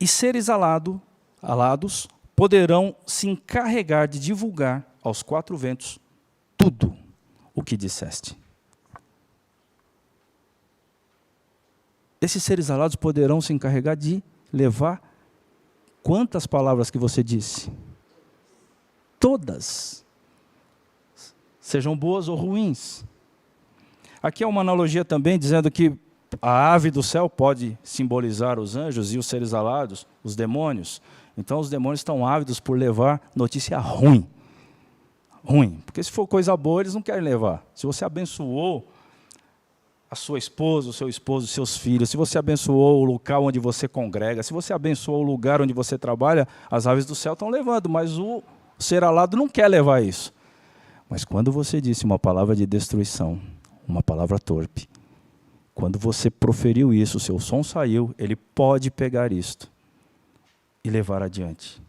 e seres alados poderão se encarregar de divulgar aos quatro ventos tudo o que disseste. Esses seres alados poderão se encarregar de levar quantas palavras que você disse? Todas. Sejam boas ou ruins. Aqui é uma analogia também dizendo que a ave do céu pode simbolizar os anjos e os seres alados, os demônios. Então os demônios estão ávidos por levar notícia ruim. Ruim. Porque se for coisa boa, eles não querem levar. Se você abençoou a sua esposa, o seu esposo, os seus filhos, se você abençoou o local onde você congrega, se você abençoou o lugar onde você trabalha, as aves do céu estão levando, mas o ser alado não quer levar isso. Mas quando você disse uma palavra de destruição, uma palavra torpe, quando você proferiu isso, o seu som saiu, ele pode pegar isto e levar adiante.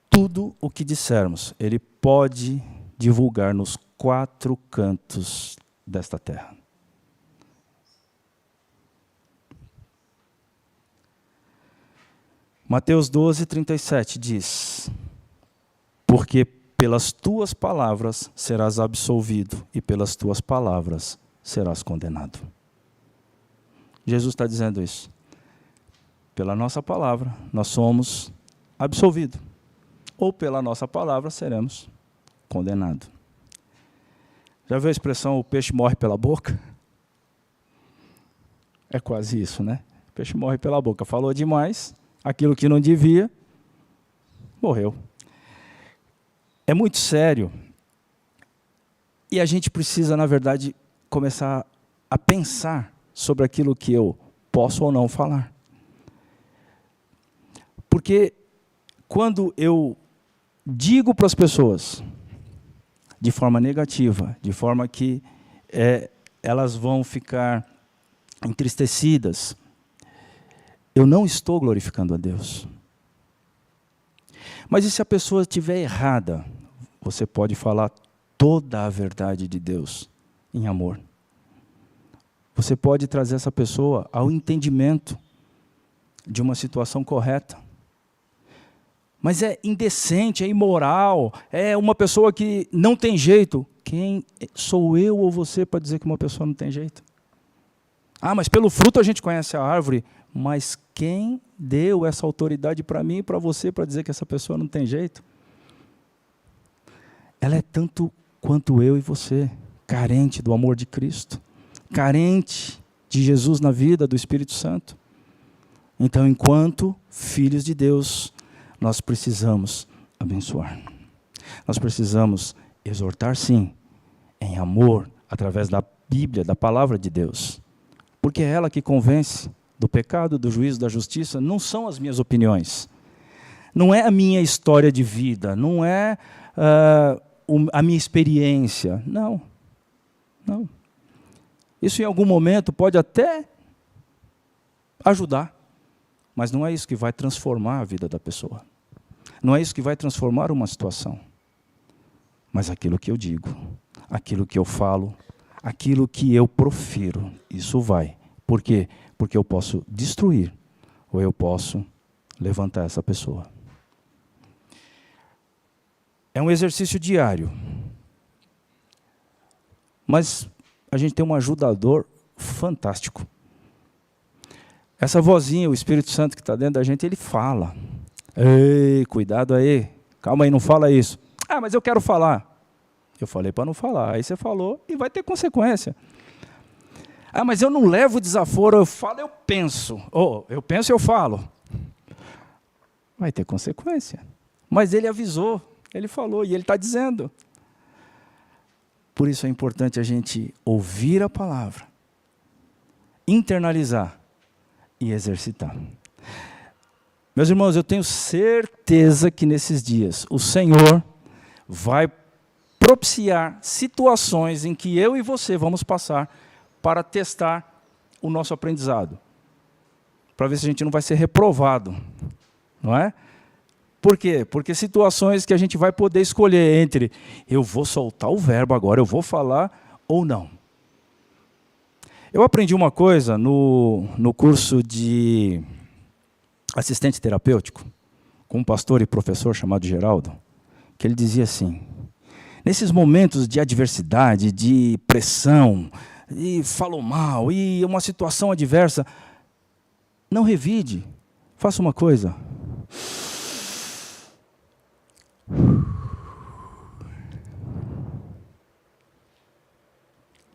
Tudo o que dissermos, ele pode divulgar nos quatro cantos desta terra. Mateus 12, 37 diz: porque pelas tuas palavras serás absolvido, e pelas tuas palavras serás condenado. Jesus está dizendo isso. Pela nossa palavra, nós somos absolvidos. Ou pela nossa palavra, seremos condenados. Já viu a expressão, o peixe morre pela boca? É quase isso, né? O peixe morre pela boca. Falou demais, aquilo que não devia, morreu. É muito sério. E a gente precisa, na verdade, começar a pensar sobre aquilo que eu posso ou não falar. Porque quando eu digo para as pessoas, de forma negativa, de forma que elas vão ficar entristecidas, eu não estou glorificando a Deus. Mas e se a pessoa estiver errada? Você pode falar toda a verdade de Deus em amor. Você pode trazer essa pessoa ao entendimento de uma situação correta. Mas é indecente, é imoral, é uma pessoa que não tem jeito. Quem sou eu ou você para dizer que uma pessoa não tem jeito? Ah, mas pelo fruto a gente conhece a árvore. Mas quem deu essa autoridade para mim e para você para dizer que essa pessoa não tem jeito? Ela é tanto quanto eu e você, carente do amor de Cristo, carente de Jesus na vida, do Espírito Santo. Então, enquanto filhos de Deus, nós precisamos abençoar. Nós precisamos exortar, sim, em amor, através da Bíblia, da palavra de Deus. Porque é ela que convence do pecado, do juízo, da justiça. Não são as minhas opiniões. Não é a minha história de vida. Não é a minha experiência. Não. Não. Isso em algum momento pode até ajudar. Mas não é isso que vai transformar a vida da pessoa. Não é isso que vai transformar uma situação. Mas aquilo que eu digo, aquilo que eu falo, aquilo que eu profiro, isso vai. Por quê? Porque eu posso destruir ou eu posso levantar essa pessoa. É um exercício diário. Mas a gente tem um ajudador fantástico. Essa vozinha, o Espírito Santo que está dentro da gente, ele fala. Ei, cuidado aí. Calma aí, não fala isso. Ah, mas eu quero falar. Eu falei para não falar. Aí você falou e vai ter consequência. Ah, mas eu não levo desaforo. Eu falo, eu penso. Eu penso e eu falo. Vai ter consequência. Mas ele avisou, ele falou e ele está dizendo. Por isso é importante a gente ouvir a palavra, internalizar e exercitar. Meus irmãos, eu tenho certeza que nesses dias o Senhor vai propiciar situações em que eu e você vamos passar para testar o nosso aprendizado. Para ver se a gente não vai ser reprovado. Não é? Por quê? Porque situações que a gente vai poder escolher entre eu vou soltar o verbo agora, eu vou falar ou não. Eu aprendi uma coisa no curso de assistente terapêutico, com um pastor e professor chamado Geraldo, que ele dizia assim, nesses momentos de adversidade, de pressão, e falou mal, e uma situação adversa, não revide, faça uma coisa.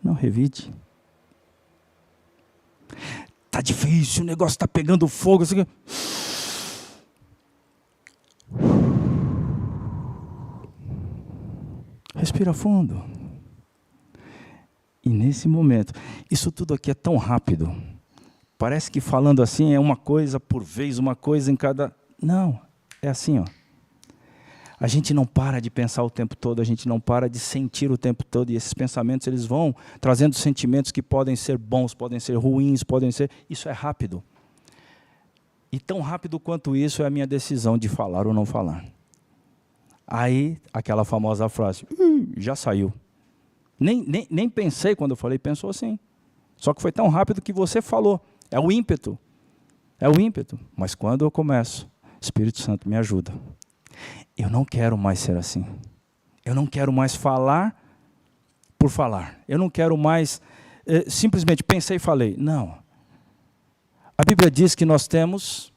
Não revide. Está difícil, o negócio está pegando fogo. Respira fundo. E nesse momento, isso tudo aqui é tão rápido. Parece que falando assim é uma coisa por vez, uma coisa em cada... Não, é assim, ó. A gente não para de pensar o tempo todo, a gente não para de sentir o tempo todo, e esses pensamentos eles vão trazendo sentimentos que podem ser bons, podem ser ruins, podem ser... Isso é rápido. E tão rápido quanto isso é a minha decisão de falar ou não falar. Aí, aquela famosa frase, já saiu. Nem pensei quando eu falei, pensou assim. Só que foi tão rápido que você falou. É o ímpeto. É o ímpeto. Mas quando eu começo, Espírito Santo me ajuda. Eu não quero mais ser assim. Eu não quero mais falar por falar. Eu não quero mais simplesmente pensei e falei. Não. A Bíblia diz que nós temos,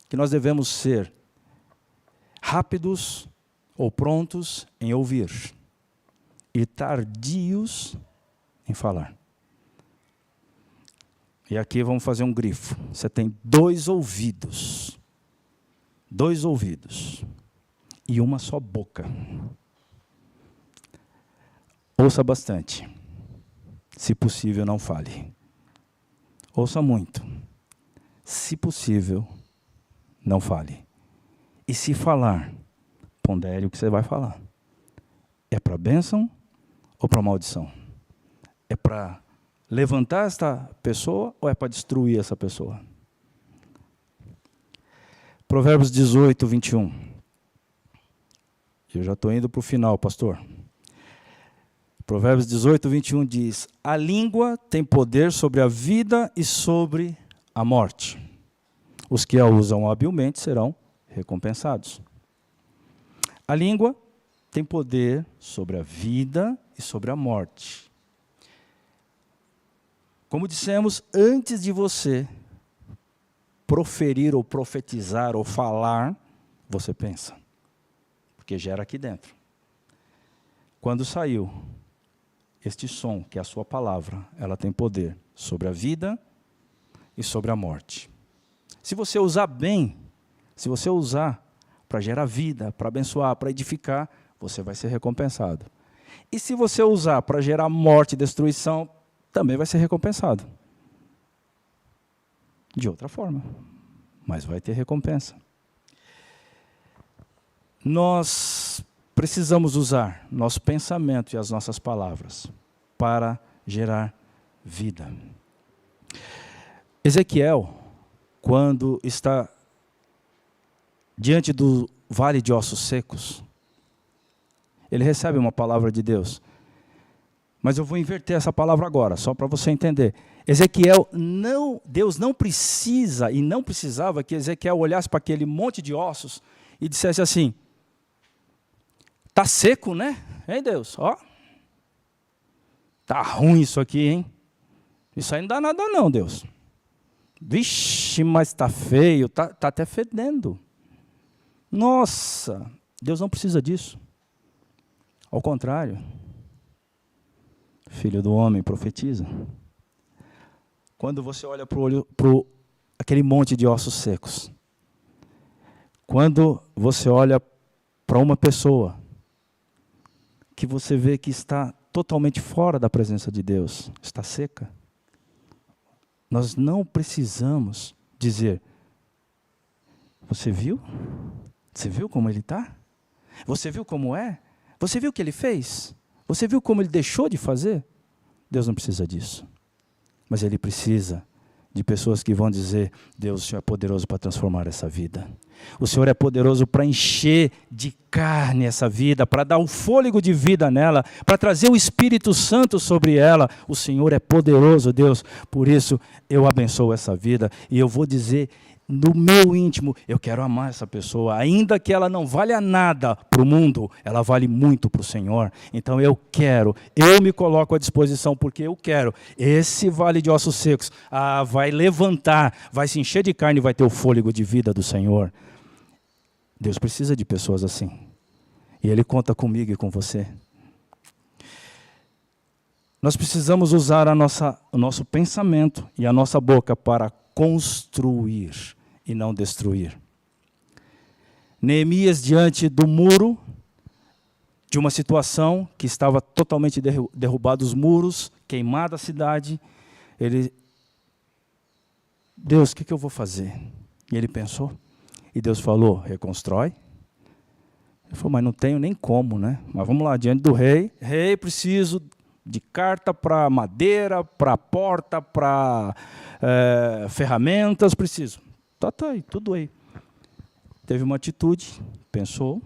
que nós devemos ser rápidos ou prontos em ouvir e tardios em falar. E aqui vamos fazer um grifo. Você tem 2 ouvidos. 2 ouvidos e uma só boca. Ouça bastante. Se possível, não fale. Ouça muito. Se possível, não fale. E se falar, pondere o que você vai falar. É para bênção ou para maldição? É para levantar esta pessoa ou é para destruir essa pessoa? Provérbios 18, 21. Eu já estou indo para o final, pastor. Provérbios 18, 21 diz, a língua tem poder sobre a vida e sobre a morte. Os que a usam habilmente serão recompensados. A língua tem poder sobre a vida e sobre a morte. Como dissemos, antes de você proferir ou profetizar ou falar, você pensa. Porque gera aqui dentro. Quando saiu, este som, que é a sua palavra, ela tem poder sobre a vida e sobre a morte. Se você usar bem, se você usar para gerar vida, para abençoar, para edificar, você vai ser recompensado. E se você usar para gerar morte e destruição, também vai ser recompensado. De outra forma, mas vai ter recompensa. Nós precisamos usar nosso pensamento e as nossas palavras para gerar vida. Ezequiel, quando está diante do vale de ossos secos, ele recebe uma palavra de Deus. Mas eu vou inverter essa palavra agora, só para você entender. Ezequiel, Deus não precisa e não precisava que Ezequiel olhasse para aquele monte de ossos e dissesse assim, está seco, né? Hein, Deus? Ó, tá ruim isso aqui, hein? Isso aí não dá nada não, Deus. Vixe, mas está feio, tá até fedendo. Nossa, Deus não precisa disso. Ao contrário, Filho do homem, profetiza. Quando você olha para aquele monte de ossos secos, quando você olha para uma pessoa que você vê que está totalmente fora da presença de Deus, está seca, nós não precisamos dizer, você viu? Você viu como ele está? Você viu como é? Você viu o que ele fez? Você viu como ele deixou de fazer? Deus não precisa disso. Mas Ele precisa de pessoas que vão dizer: Deus, o Senhor é poderoso para transformar essa vida. O Senhor é poderoso para encher de carne essa vida, para dar o fôlego de vida nela, para trazer o Espírito Santo sobre ela. O Senhor é poderoso, Deus. Por isso, eu abençoo essa vida e eu vou dizer no meu íntimo: eu quero amar essa pessoa, ainda que ela não valha nada para o mundo, ela vale muito para o Senhor. Então eu me coloco à disposição, porque eu quero. Esse vale de ossos secos vai levantar, vai se encher de carne e vai ter o fôlego de vida do Senhor. Deus precisa de pessoas assim. E Ele conta comigo e com você. Nós precisamos usar o nosso pensamento e a nossa boca para construir e não destruir. Neemias, diante do muro, de uma situação que estava totalmente derrubado os muros, queimada a cidade, Deus, o que eu vou fazer? E ele pensou, e Deus falou: reconstrói. Ele falou: mas não tenho nem como, né? Mas vamos lá, diante do rei. Rei, preciso de carta para madeira, para porta, para ferramentas, preciso. Tá aí, tudo aí. Teve uma atitude, pensou,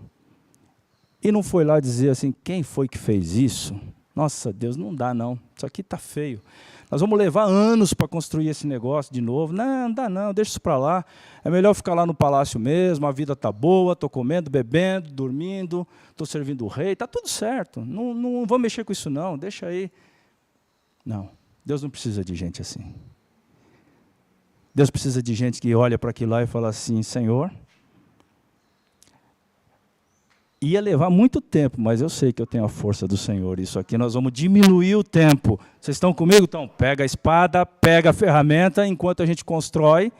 e não foi lá dizer assim: quem foi que fez isso? Nossa, Deus, não dá não, isso aqui está feio. Nós vamos levar anos para construir esse negócio de novo. Não dá não, deixa isso para lá. É melhor ficar lá no palácio mesmo, a vida está boa, estou comendo, bebendo, dormindo, estou servindo o rei, está tudo certo. Não vou mexer com isso não, deixa aí. Não, Deus não precisa de gente assim. Deus precisa de gente que olha para aquilo lá e fala assim: Senhor, ia levar muito tempo, mas eu sei que eu tenho a força do Senhor. Isso aqui nós vamos diminuir o tempo. Vocês estão comigo? Então, pega a espada, pega a ferramenta, enquanto a gente constrói,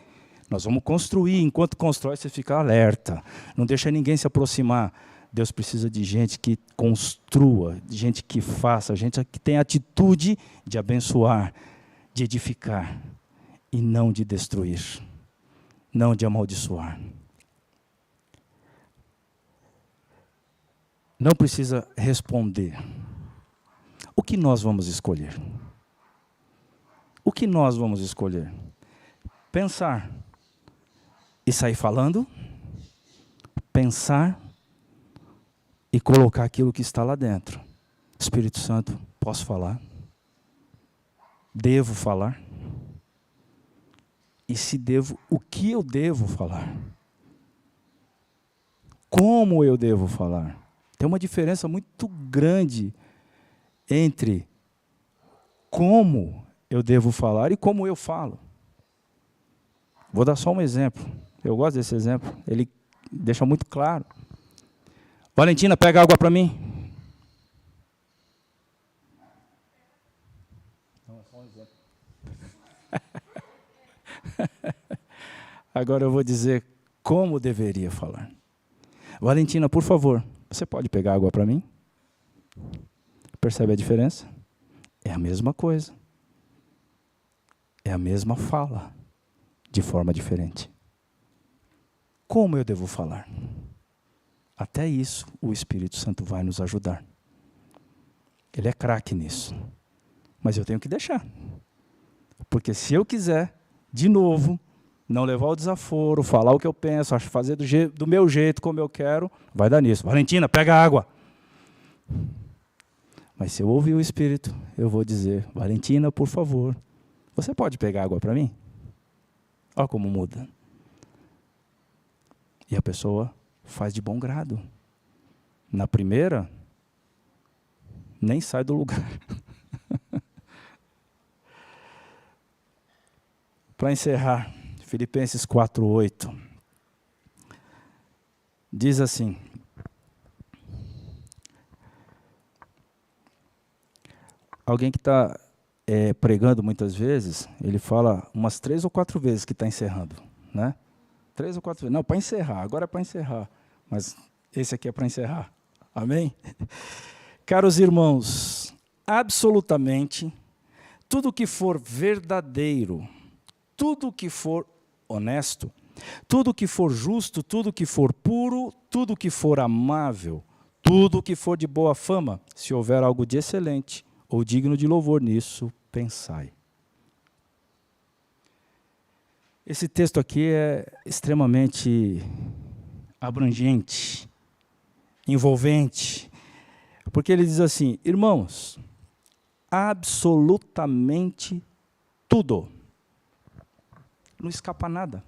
nós vamos construir. Enquanto constrói, você fica alerta. Não deixa ninguém se aproximar. Deus precisa de gente que construa, de gente que faça, gente que tenha atitude de abençoar, de edificar, e não de destruir, não de amaldiçoar. Não precisa responder. O que nós vamos escolher? O que nós vamos escolher? Pensar e sair falando? Pensar e colocar aquilo que está lá dentro. Espírito Santo, posso falar? Devo falar? E se devo, o que eu devo falar? Como eu devo falar? Tem uma diferença muito grande entre como eu devo falar e como eu falo. Vou dar só um exemplo. Eu gosto desse exemplo. Ele deixa muito claro. Valentina, pega água para mim. Não, é só um exemplo. Agora eu vou dizer como deveria falar. Valentina, por favor, você pode pegar água para mim? Percebe a diferença? É a mesma coisa. É a mesma fala, de forma diferente. Como eu devo falar? Até isso o Espírito Santo vai nos ajudar. Ele é craque nisso. Mas eu tenho que deixar. Porque se eu quiser, de novo, não levar o desaforo, falar o que eu penso, fazer do meu jeito, como eu quero, vai dar nisso. Valentina, pega água. Mas se eu ouvir o Espírito, eu vou dizer: Valentina, por favor, você pode pegar água para mim? Olha como muda. E a pessoa faz de bom grado. Na primeira, nem sai do lugar. Para encerrar, Filipenses 4:8 diz assim: alguém que está pregando muitas vezes, ele fala umas 3 ou 4 vezes que está encerrando, né? 3 ou 4 vezes. Não, para encerrar, agora é para encerrar. Mas esse aqui é para encerrar. Amém? Caros irmãos, absolutamente tudo que for verdadeiro, tudo que for honesto, Tudo que for justo, tudo que for puro, tudo que for amável, tudo que for de boa fama, se houver algo de excelente ou digno de louvor nisso, pensai. Esse texto aqui é extremamente abrangente, envolvente, porque ele diz assim: irmãos, absolutamente tudo, não escapa nada,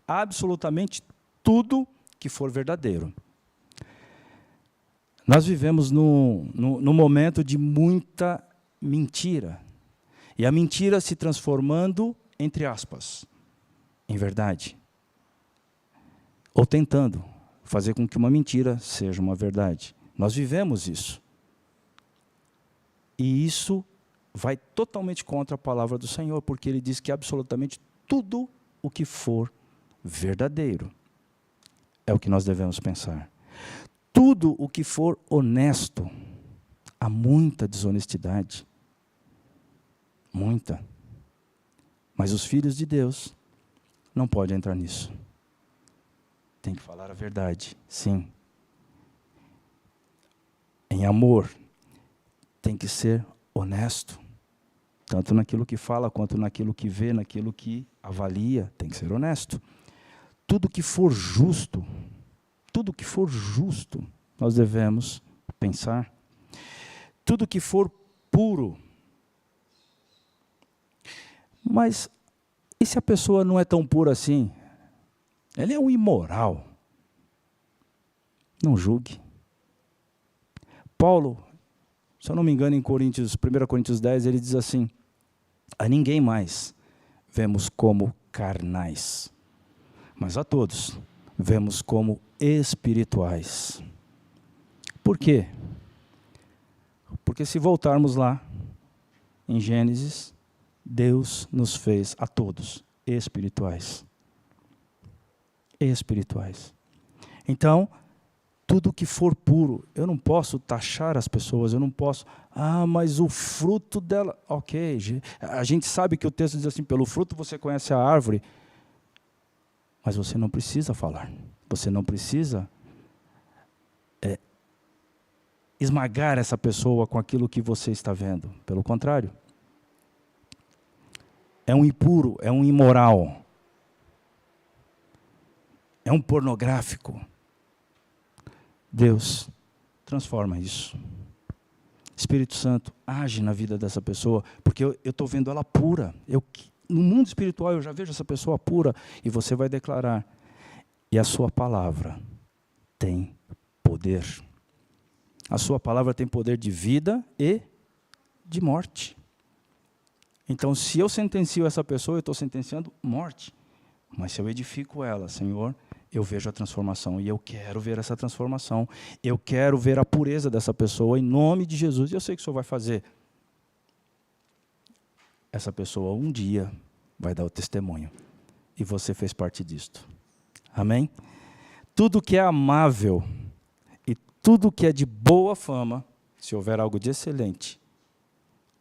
absolutamente tudo que for verdadeiro. Nós vivemos num momento de muita mentira, e a mentira se transformando, entre aspas, em verdade, ou tentando fazer com que uma mentira seja uma verdade. Nós vivemos isso. E isso vai totalmente contra a palavra do Senhor, porque Ele diz que absolutamente tudo o que for verdadeiro é o que nós devemos pensar. Tudo o que for honesto, há muita desonestidade. Muita. Mas os filhos de Deus não podem entrar nisso. Tem que falar a verdade, sim. Em amor, tem que ser honesto. Tanto naquilo que fala, quanto naquilo que vê, naquilo que avalia, tem que ser honesto. Tudo que for justo, nós devemos pensar. Tudo que for puro. Mas e se a pessoa não é tão pura assim? Ele é um imoral. Não julgue. Paulo, se eu não me engano, em 1 Coríntios 10, ele diz assim: a ninguém mais vemos como carnais, mas a todos vemos como espirituais. Por quê? Porque se voltarmos lá, em Gênesis, Deus nos fez a todos espirituais. Espirituais. Então, tudo que for puro, eu não posso taxar as pessoas, eu não posso, mas o fruto dela, ok, a gente sabe que o texto diz assim, pelo fruto você conhece a árvore, mas você não precisa falar, você não precisa esmagar essa pessoa com aquilo que você está vendo, pelo contrário. É um impuro, é um imoral, é um pornográfico. Deus transforma isso. Espírito Santo age na vida dessa pessoa, porque eu estou vendo ela pura. No mundo espiritual eu já vejo essa pessoa pura, e você vai declarar. E a sua palavra tem poder. A sua palavra tem poder de vida e de morte. Então, se eu sentencio essa pessoa, eu estou sentenciando morte. Mas se eu edifico ela, Senhor, eu vejo a transformação. E eu quero ver essa transformação. Eu quero ver a pureza dessa pessoa, em nome de Jesus. E eu sei que o Senhor vai fazer. Essa pessoa um dia vai dar o testemunho. E você fez parte disto. Amém? Tudo que é amável e tudo que é de boa fama, se houver algo de excelente,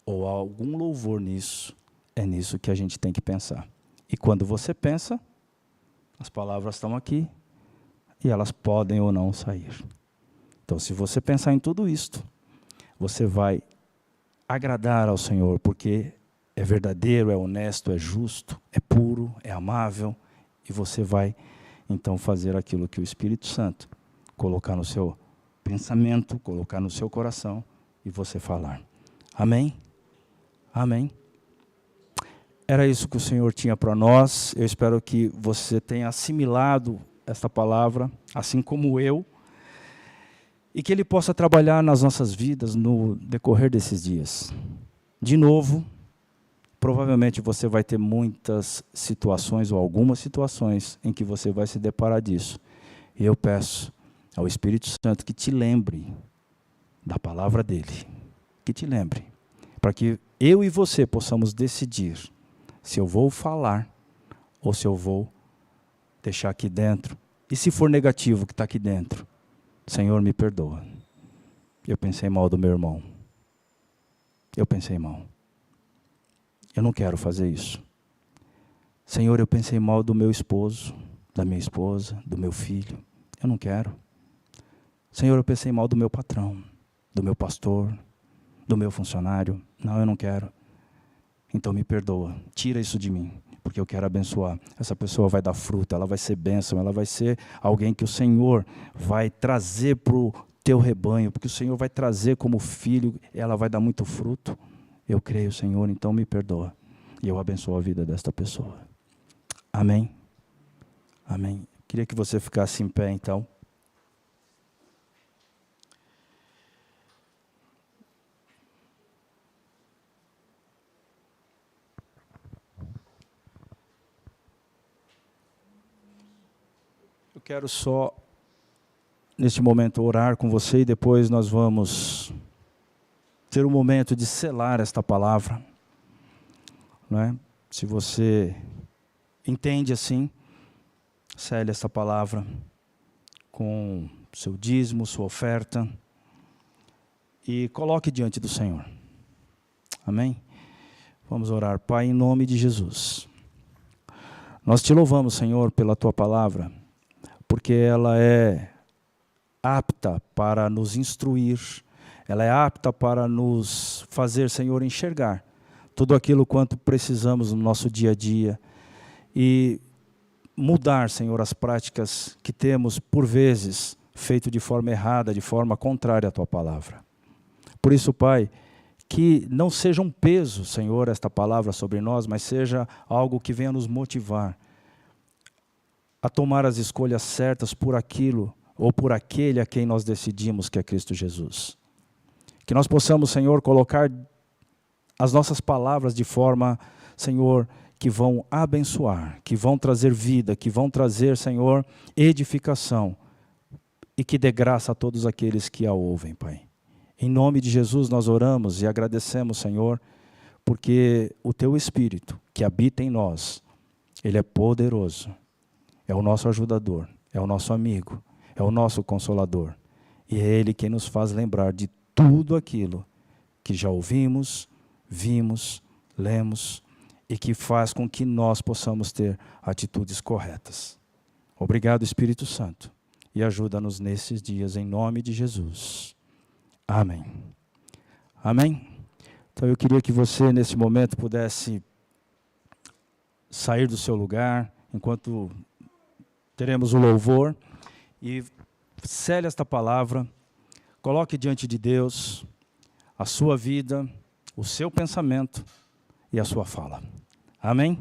ou algum louvor nisso, é nisso que a gente tem que pensar. E quando você pensa, as palavras estão aqui, e elas podem ou não sair. Então, se você pensar em tudo isto, você vai agradar ao Senhor, porque é verdadeiro, é honesto, é justo, é puro, é amável, e você vai, então, fazer aquilo que o Espírito Santo colocar no seu pensamento, colocar no seu coração, e você falar. Amém? Amém. Era isso que o Senhor tinha para nós. Eu espero que você tenha assimilado esta palavra, assim como eu, e que Ele possa trabalhar nas nossas vidas no decorrer desses dias. De novo, provavelmente você vai ter muitas situações, ou algumas situações, em que você vai se deparar disso. E eu peço ao Espírito Santo que te lembre da palavra dEle, que te lembre, para que eu e você possamos decidir se eu vou falar ou se eu vou deixar aqui dentro. E se for negativo o que está aqui dentro, Senhor, me perdoa. Eu pensei mal do meu irmão. Eu pensei mal. Eu não quero fazer isso. Senhor, eu pensei mal do meu esposo. da minha esposa, do meu filho. Eu não quero. Senhor, eu pensei mal do meu patrão, do meu pastor, do meu funcionário. Não, eu não quero. Então me perdoa, tira isso de mim, porque eu quero abençoar. Essa pessoa vai dar fruto, ela vai ser bênção, ela vai ser alguém que o Senhor vai trazer para o teu rebanho, porque o Senhor vai trazer como filho, ela vai dar muito fruto. Eu creio, Senhor, então me perdoa. E eu abençoo a vida desta pessoa. Amém? Amém. Queria que você ficasse em pé, então. Eu quero só, neste momento, orar com você e depois nós vamos ter um momento de selar esta palavra. Não é? Se você entende assim, sele esta palavra com seu dízimo, sua oferta e coloque diante do Senhor. Amém? Vamos orar. Pai, em nome de Jesus, nós te louvamos, Senhor, pela tua palavra, porque ela é apta para nos instruir, ela é apta para nos fazer, Senhor, enxergar tudo aquilo quanto precisamos no nosso dia a dia e mudar, Senhor, as práticas que temos, por vezes, feito de forma errada, de forma contrária à tua palavra. Por isso, Pai, que não seja um peso, Senhor, esta palavra sobre nós, mas seja algo que venha nos motivar a tomar as escolhas certas por aquilo ou por aquele a quem nós decidimos, que é Cristo Jesus. Que nós possamos, Senhor, colocar as nossas palavras de forma, Senhor, que vão abençoar, que vão trazer vida, que vão trazer, Senhor, edificação e que dê graça a todos aqueles que a ouvem, Pai. Em nome de Jesus nós oramos e agradecemos, Senhor, porque o Teu Espírito que habita em nós, Ele é poderoso. É o nosso ajudador, é o nosso amigo, é o nosso consolador. E é Ele quem nos faz lembrar de tudo aquilo que já ouvimos, vimos, lemos e que faz com que nós possamos ter atitudes corretas. Obrigado, Espírito Santo, e ajuda-nos nesses dias, em nome de Jesus. Amém. Amém? Então eu queria que você, nesse momento, pudesse sair do seu lugar, enquanto teremos o louvor, e cele esta palavra, coloque diante de Deus a sua vida, o seu pensamento e a sua fala. Amém?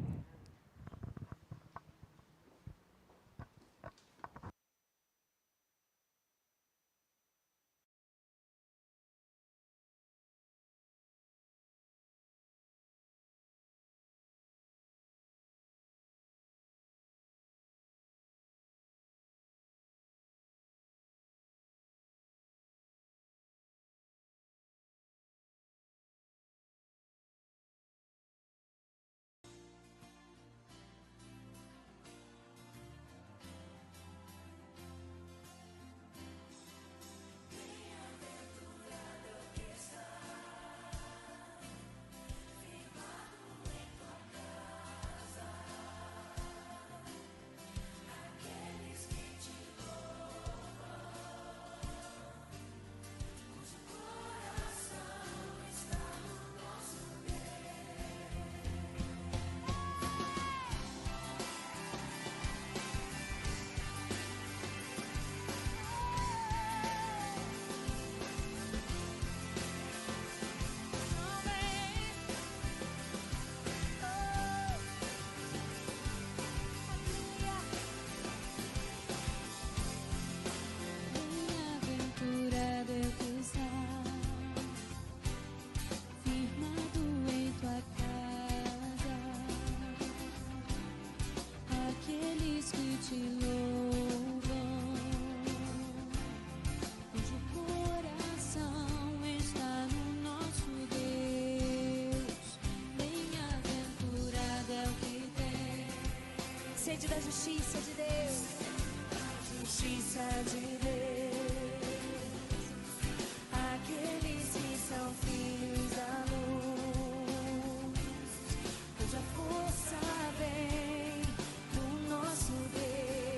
Bem-aventurado eu que está, firmado em tua casa, aqueles que te louvam, cujo coração está no nosso Deus. Bem-aventurado é o que tem sede da justiça de Deus, justiça de Deus. Aqueles que são filhos da luz, cuja força vem do nosso Deus.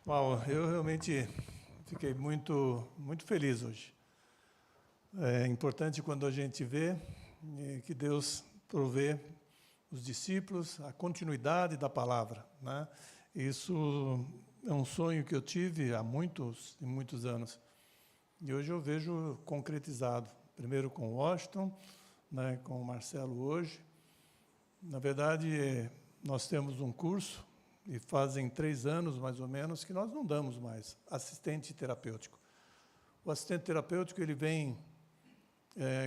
Uau, eu realmente fiquei muito feliz hoje. É importante quando a gente vê que Deus provê os discípulos a continuidade da palavra, né? Isso é um sonho que eu tive há muitos e muitos anos. E hoje eu vejo concretizado. Primeiro com o Washington, né, com o Marcelo hoje. Na verdade, nós temos um curso, e fazem 3 anos, mais ou menos, que nós não damos mais assistente terapêutico. O assistente terapêutico ele vem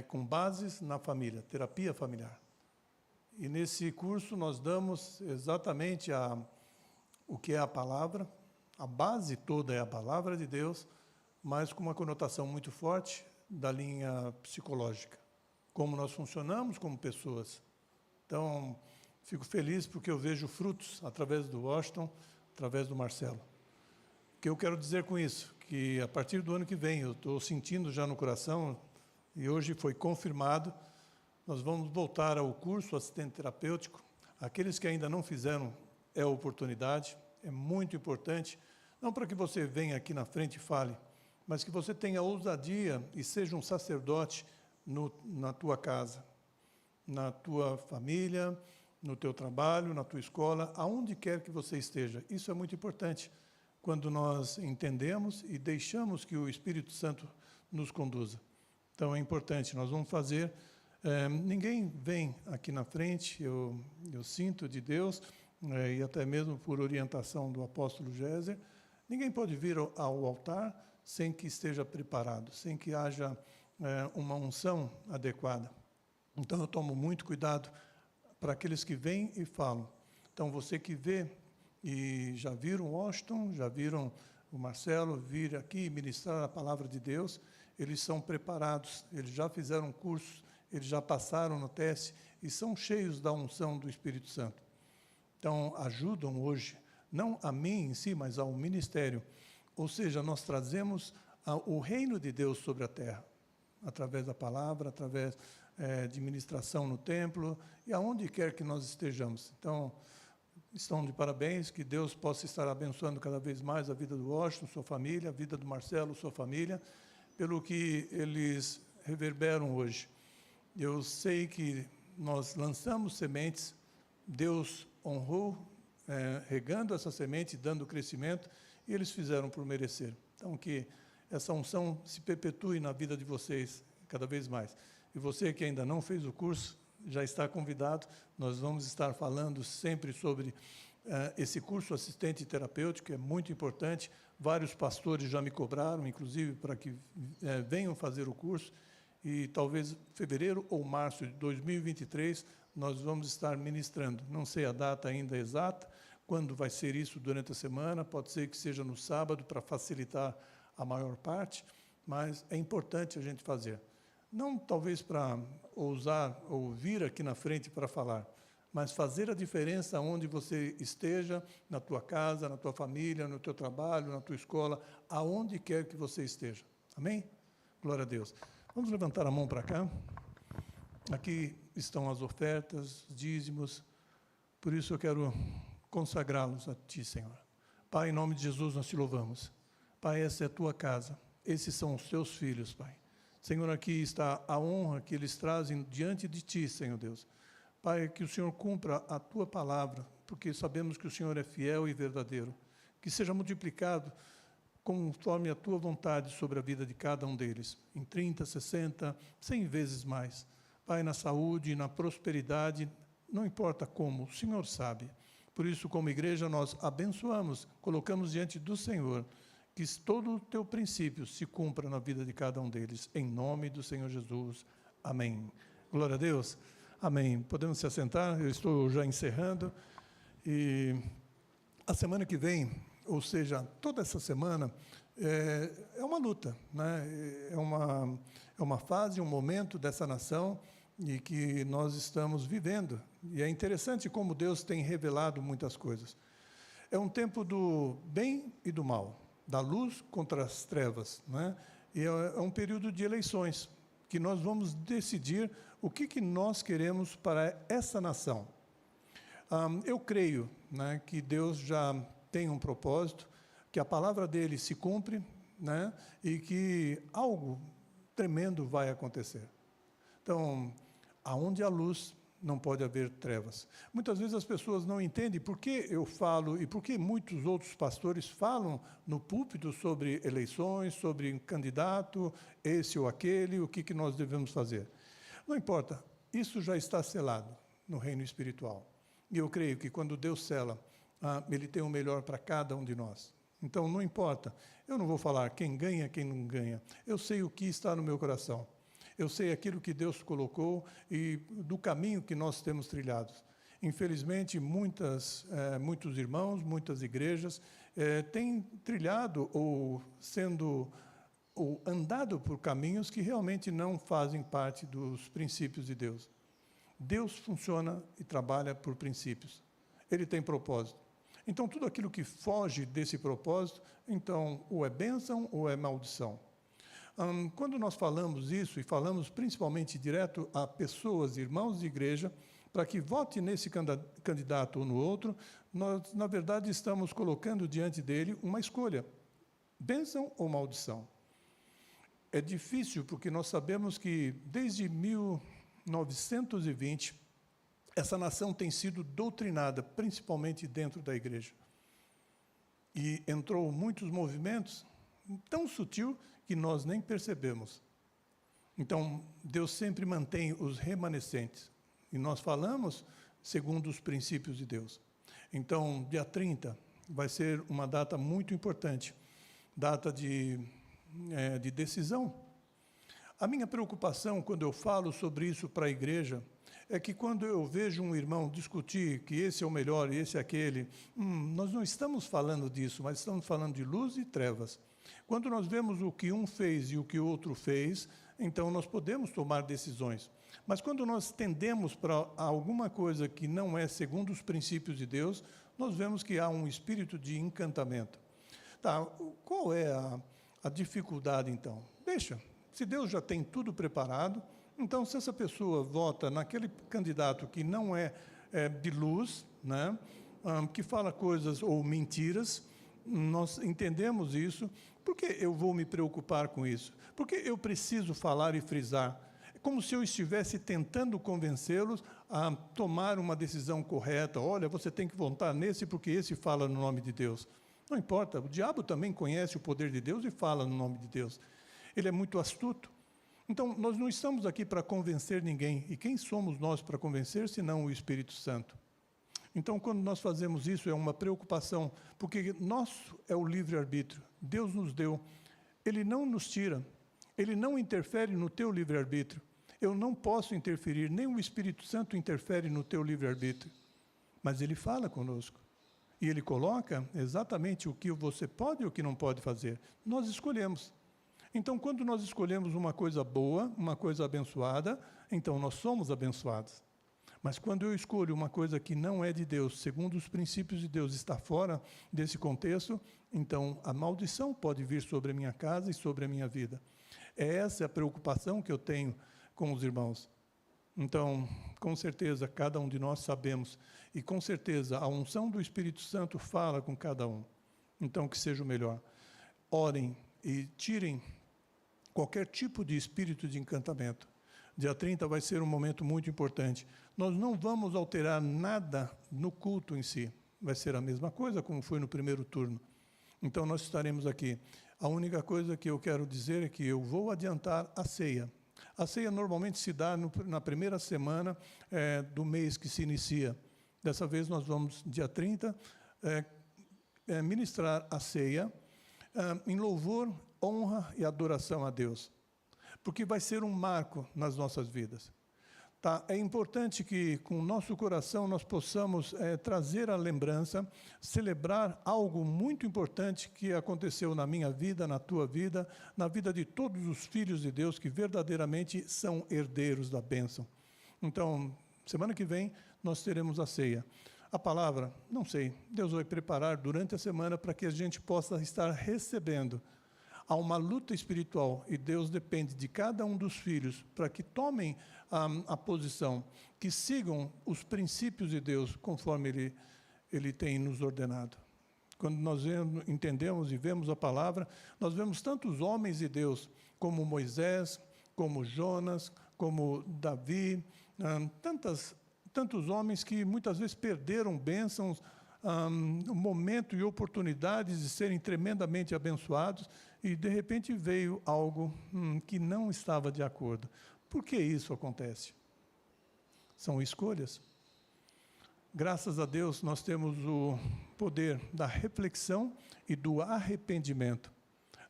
com bases na família, terapia familiar. E nesse curso nós damos exatamente o que é a palavra, a base toda é a palavra de Deus, mas com uma conotação muito forte da linha psicológica. Como nós funcionamos como pessoas. Então, fico feliz porque eu vejo frutos através do Washington, através do Marcelo. O que eu quero dizer com isso? Que a partir do ano que vem, eu estou sentindo já no coração, e hoje foi confirmado, nós vamos voltar ao curso assistente terapêutico. Aqueles que ainda não fizeram, é a oportunidade, é muito importante, não para que você venha aqui na frente e fale, mas que você tenha ousadia e seja um sacerdote na tua casa, na tua família, no teu trabalho, na tua escola, aonde quer que você esteja. Isso é muito importante, quando nós entendemos e deixamos que o Espírito Santo nos conduza. Então, é importante, nós vamos fazer. Ninguém vem aqui na frente, eu sinto de Deus, e até mesmo por orientação do apóstolo Géser, ninguém pode vir ao altar sem que esteja preparado, sem que haja uma unção adequada. Então, eu tomo muito cuidado para aqueles que vêm e falam. Então, você que vê, e já viram o Washington, já viram o Marcelo vir aqui ministrar a palavra de Deus, eles são preparados, eles já fizeram cursos, eles já passaram no teste e são cheios da unção do Espírito Santo. Então, ajudam hoje, não a mim em si, mas ao ministério. Ou seja, nós trazemos o reino de Deus sobre a terra, através da palavra, através de ministração no templo e aonde quer que nós estejamos. Então, estão de parabéns, que Deus possa estar abençoando cada vez mais a vida do Washington, sua família, a vida do Marcelo, sua família, pelo que eles reverberam hoje. Eu sei que nós lançamos sementes, Deus honrou, regando essa semente, dando crescimento, e eles fizeram por merecer. Então, que essa unção se perpetue na vida de vocês cada vez mais. E você que ainda não fez o curso, já está convidado. Nós vamos estar falando sempre sobre esse curso assistente terapêutico, que é muito importante. Vários pastores já me cobraram, inclusive, para que venham fazer o curso. E talvez fevereiro ou março de 2023, nós vamos estar ministrando. Não sei a data ainda exata, quando vai ser isso durante a semana, pode ser que seja no sábado, para facilitar a maior parte, mas é importante a gente fazer. Não talvez para ousar ou vir aqui na frente para falar, mas fazer a diferença onde você esteja, na tua casa, na tua família, no teu trabalho, na tua escola, aonde quer que você esteja. Amém? Glória a Deus. Vamos levantar a mão para cá. Aqui estão as ofertas, dízimos. Por isso eu quero consagrá-los a Ti, Senhor. Pai, em nome de Jesus, nós Te louvamos. Pai, essa é a Tua casa. Esses são os Teus filhos, Pai. Senhor, aqui está a honra que eles trazem diante de Ti, Senhor Deus. Pai, que o Senhor cumpra a Tua palavra, porque sabemos que o Senhor é fiel e verdadeiro. Que seja multiplicado conforme a Tua vontade sobre a vida de cada um deles, em 30, 60, 100 vezes mais. Pai, na saúde, na prosperidade, não importa como, o Senhor sabe. Por isso, como igreja, nós abençoamos, colocamos diante do Senhor, que todo o Teu princípio se cumpra na vida de cada um deles, em nome do Senhor Jesus. Amém. Glória a Deus. Amém. Podemos se assentar, eu estou já encerrando. E a semana que vem, ou seja, toda essa semana, é uma luta, né? É uma fase, um momento dessa nação e que nós estamos vivendo. E é interessante como Deus tem revelado muitas coisas. É um tempo do bem e do mal, da luz contra as trevas, né? E é um período de eleições, que nós vamos decidir o que nós queremos para essa nação. Eu creio, né, que Deus já tem um propósito. que a palavra dele se cumpre, né? E que algo tremendo vai acontecer. Então, aonde há luz, não pode haver trevas. Muitas vezes as pessoas não entendem por que eu falo e por que muitos outros pastores falam no púlpito sobre eleições, sobre candidato, esse ou aquele, o que nós devemos fazer. Não importa, isso já está selado no reino espiritual. E eu creio que quando Deus sela, Ele tem o melhor para cada um de nós. Então, não importa, eu não vou falar quem ganha, quem não ganha. Eu sei o que está no meu coração. Eu sei aquilo que Deus colocou e do caminho que nós temos trilhado. Infelizmente, muitos irmãos, muitas igrejas têm trilhado ou andado por caminhos que realmente não fazem parte dos princípios de Deus. Deus funciona e trabalha por princípios. Ele tem propósito. Então, tudo aquilo que foge desse propósito, então, ou é bênção ou é maldição. Quando nós falamos isso, e falamos principalmente direto a pessoas, irmãos de igreja, para que vote nesse candidato ou no outro, nós, na verdade, estamos colocando diante dele uma escolha, bênção ou maldição. É difícil, porque nós sabemos que, desde 1920, essa nação tem sido doutrinada, principalmente dentro da igreja. E entrou muitos movimentos, tão sutil que nós nem percebemos. Então, Deus sempre mantém os remanescentes. E nós falamos segundo os princípios de Deus. Então, dia 30 vai ser uma data muito importante, data de decisão. A minha preocupação, quando eu falo sobre isso para a igreja, é que quando eu vejo um irmão discutir que esse é o melhor e esse é aquele, nós não estamos falando disso, mas estamos falando de luz e trevas. Quando nós vemos o que um fez e o que o outro fez, então nós podemos tomar decisões. Mas quando nós tendemos para alguma coisa que não é segundo os princípios de Deus, nós vemos que há um espírito de encantamento. Tá, qual é a dificuldade, então? Deixa, se Deus já tem tudo preparado, então se essa pessoa vota naquele candidato que não é de luz, né, que fala coisas ou mentiras, nós entendemos isso. Por que eu vou me preocupar com isso? Porque eu preciso falar e frisar. É como se eu estivesse tentando convencê-los a tomar uma decisão correta. Olha, você tem que votar nesse porque esse fala no nome de Deus. Não importa, o diabo também conhece o poder de Deus e fala no nome de Deus. Ele é muito astuto. Então, nós não estamos aqui para convencer ninguém. E quem somos nós para convencer, senão o Espírito Santo? Então, quando nós fazemos isso, é uma preocupação, porque nosso é o livre-arbítrio. Deus nos deu. Ele não nos tira. Ele não interfere no teu livre-arbítrio. Eu não posso interferir, nem o Espírito Santo interfere no teu livre-arbítrio. Mas Ele fala conosco. E Ele coloca exatamente o que você pode e o que não pode fazer. Nós escolhemos. Então, quando nós escolhemos uma coisa boa, uma coisa abençoada, então nós somos abençoados. Mas quando eu escolho uma coisa que não é de Deus, segundo os princípios de Deus, está fora desse contexto, então a maldição pode vir sobre a minha casa e sobre a minha vida. Essa é a preocupação que eu tenho com os irmãos. Então, com certeza, cada um de nós sabemos, e com certeza a unção do Espírito Santo fala com cada um. Então, que seja o melhor. Orem e tirem qualquer tipo de espírito de encantamento. Dia 30 vai ser um momento muito importante. Nós não vamos alterar nada no culto em si. Vai ser a mesma coisa como foi no primeiro turno. Então, nós estaremos aqui. A única coisa que eu quero dizer é que eu vou adiantar a ceia. A ceia normalmente se dá na primeira semana do mês que se inicia. Dessa vez, nós vamos, dia 30, ministrar a ceia em louvor, honra e adoração a Deus. Porque vai ser um marco nas nossas vidas. Tá? É importante que, com o nosso coração, nós possamos trazer a lembrança, celebrar algo muito importante que aconteceu na minha vida, na tua vida, na vida de todos os filhos de Deus que verdadeiramente são herdeiros da bênção. Então, semana que vem, nós teremos a ceia. A palavra, não sei, Deus vai preparar durante a semana para que a gente possa estar recebendo. Há uma luta espiritual e Deus depende de cada um dos filhos para que tomem a posição, que sigam os princípios de Deus conforme Ele tem nos ordenado. quando nós entendemos e vemos a palavra, nós vemos tantos homens de Deus, como Moisés, como Jonas, como Davi, tantos homens que muitas vezes perderam bênçãos, um momento e oportunidades de serem tremendamente abençoados, e de repente veio algo que não estava de acordo. Por que isso acontece? São escolhas. Graças a Deus nós temos o poder da reflexão e do arrependimento.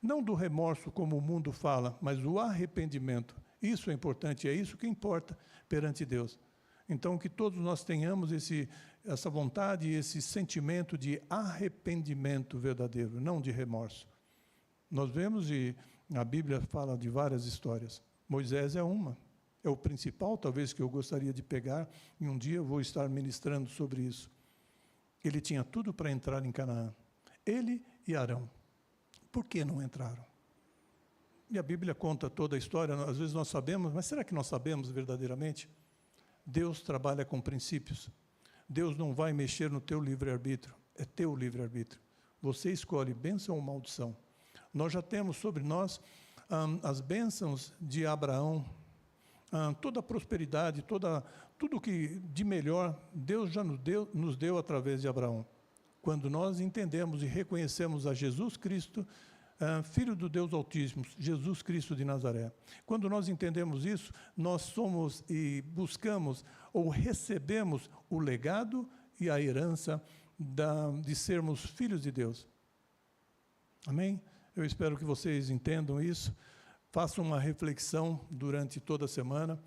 Não do remorso como o mundo fala, mas o arrependimento. Isso é importante, é isso que importa perante Deus. Então, que todos nós tenhamos essa vontade e esse sentimento de arrependimento verdadeiro, não de remorso. Nós vemos, e a Bíblia fala de várias histórias. Moisés é uma. É o principal, talvez, que eu gostaria de pegar, e um dia eu vou estar ministrando sobre isso. Ele tinha tudo para entrar em Canaã. Ele e Arão. Por que não entraram? E a Bíblia conta toda a história, às vezes nós sabemos, mas será que nós sabemos verdadeiramente? Deus trabalha com princípios. Deus não vai mexer no teu livre-arbítrio, é teu livre-arbítrio. Você escolhe bênção ou maldição. Nós já temos sobre nós as bênçãos de Abraão, toda a prosperidade, tudo que de melhor Deus já nos deu através de Abraão. Quando nós entendemos e reconhecemos a Jesus Cristo, Filho do Deus Altíssimo, Jesus Cristo de Nazaré. Quando nós entendemos isso, nós somos e buscamos ou recebemos o legado e a herança de sermos filhos de Deus. Amém? Eu espero que vocês entendam isso. Façam uma reflexão durante toda a semana.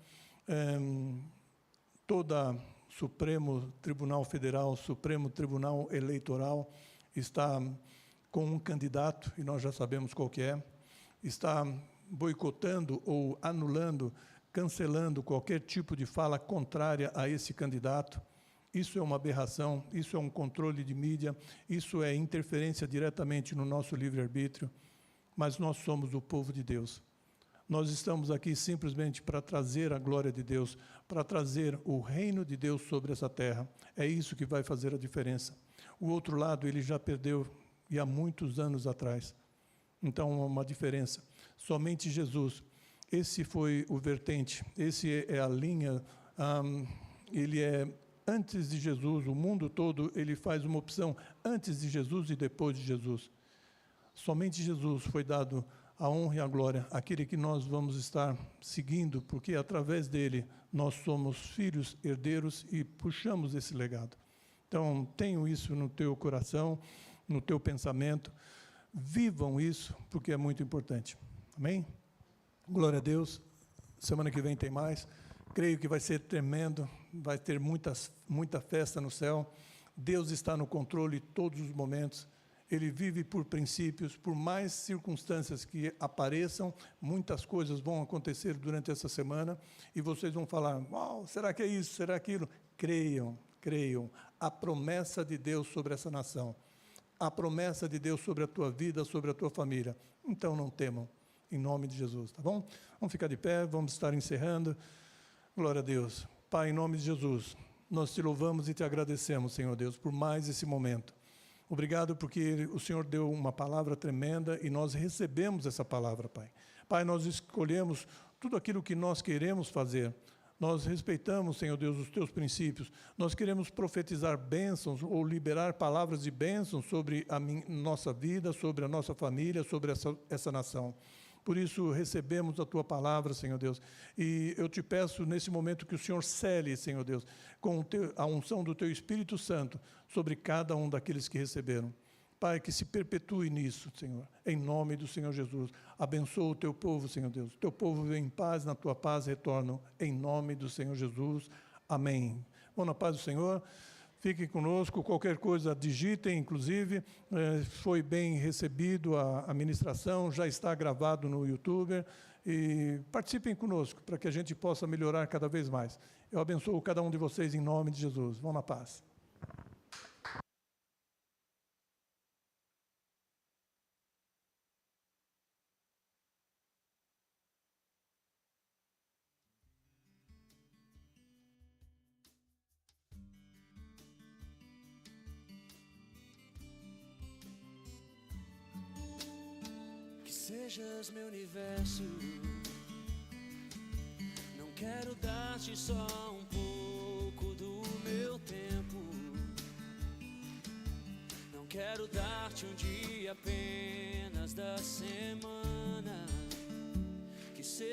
Toda Supremo Tribunal Federal, Supremo Tribunal Eleitoral está com um candidato, e nós já sabemos qual que é, está boicotando ou anulando, cancelando qualquer tipo de fala contrária a esse candidato. Isso é uma aberração, isso é um controle de mídia, isso é interferência diretamente no nosso livre-arbítrio, mas nós somos o povo de Deus. Nós estamos aqui simplesmente para trazer a glória de Deus, para trazer o reino de Deus sobre essa terra. É isso que vai fazer a diferença. O outro lado, ele já perdeu, e há muitos anos atrás. Então, há uma diferença. Somente Jesus. Esse foi o vertente, esse é a linha, ele é antes de Jesus, o mundo todo, ele faz uma opção antes de Jesus e depois de Jesus. Somente Jesus foi dado a honra e a glória, aquele que nós vamos estar seguindo, porque através dele nós somos filhos, herdeiros e puxamos esse legado. Então, tenham isso no teu coração, no teu pensamento, vivam isso, porque é muito importante. Amém? Glória a Deus. Semana que vem tem mais. Creio que vai ser tremendo, vai ter muita festa no céu. Deus está no controle todos os momentos. Ele vive por princípios, por mais circunstâncias que apareçam, muitas coisas vão acontecer durante essa semana, e vocês vão falar, uau, será que é isso, será aquilo? Creiam, creiam. A promessa de Deus sobre essa nação, a promessa de Deus sobre a tua vida, sobre a tua família. Então não temam, em nome de Jesus, tá bom? Vamos ficar de pé, vamos estar encerrando. Glória a Deus. Pai, em nome de Jesus, nós te louvamos e te agradecemos, Senhor Deus, por mais esse momento. Obrigado porque o Senhor deu uma palavra tremenda e nós recebemos essa palavra, Pai. Pai, nós escolhemos tudo aquilo que nós queremos fazer. Nós respeitamos, Senhor Deus, os teus princípios. Nós queremos profetizar bênçãos ou liberar palavras de bênçãos sobre a nossa vida, sobre a nossa família, sobre essa nação. Por isso, recebemos a tua palavra, Senhor Deus. E eu te peço, nesse momento, que o Senhor cele, Senhor Deus, com a unção do teu Espírito Santo sobre cada um daqueles que receberam. Pai, que se perpetue nisso, Senhor, em nome do Senhor Jesus. Abençoa o teu povo, Senhor Deus. O teu povo vem em paz, na tua paz retornam, em nome do Senhor Jesus. Amém. Vão na paz do Senhor. Fiquem conosco, qualquer coisa digitem, inclusive, foi bem recebido a ministração, já está gravado no YouTube, e participem conosco, para que a gente possa melhorar cada vez mais. Eu abençoo cada um de vocês em nome de Jesus. Vão na paz. sejas meu universo. Não quero dar-te só um pouco do meu tempo. Não quero dar-te um dia apenas da semana. Que seja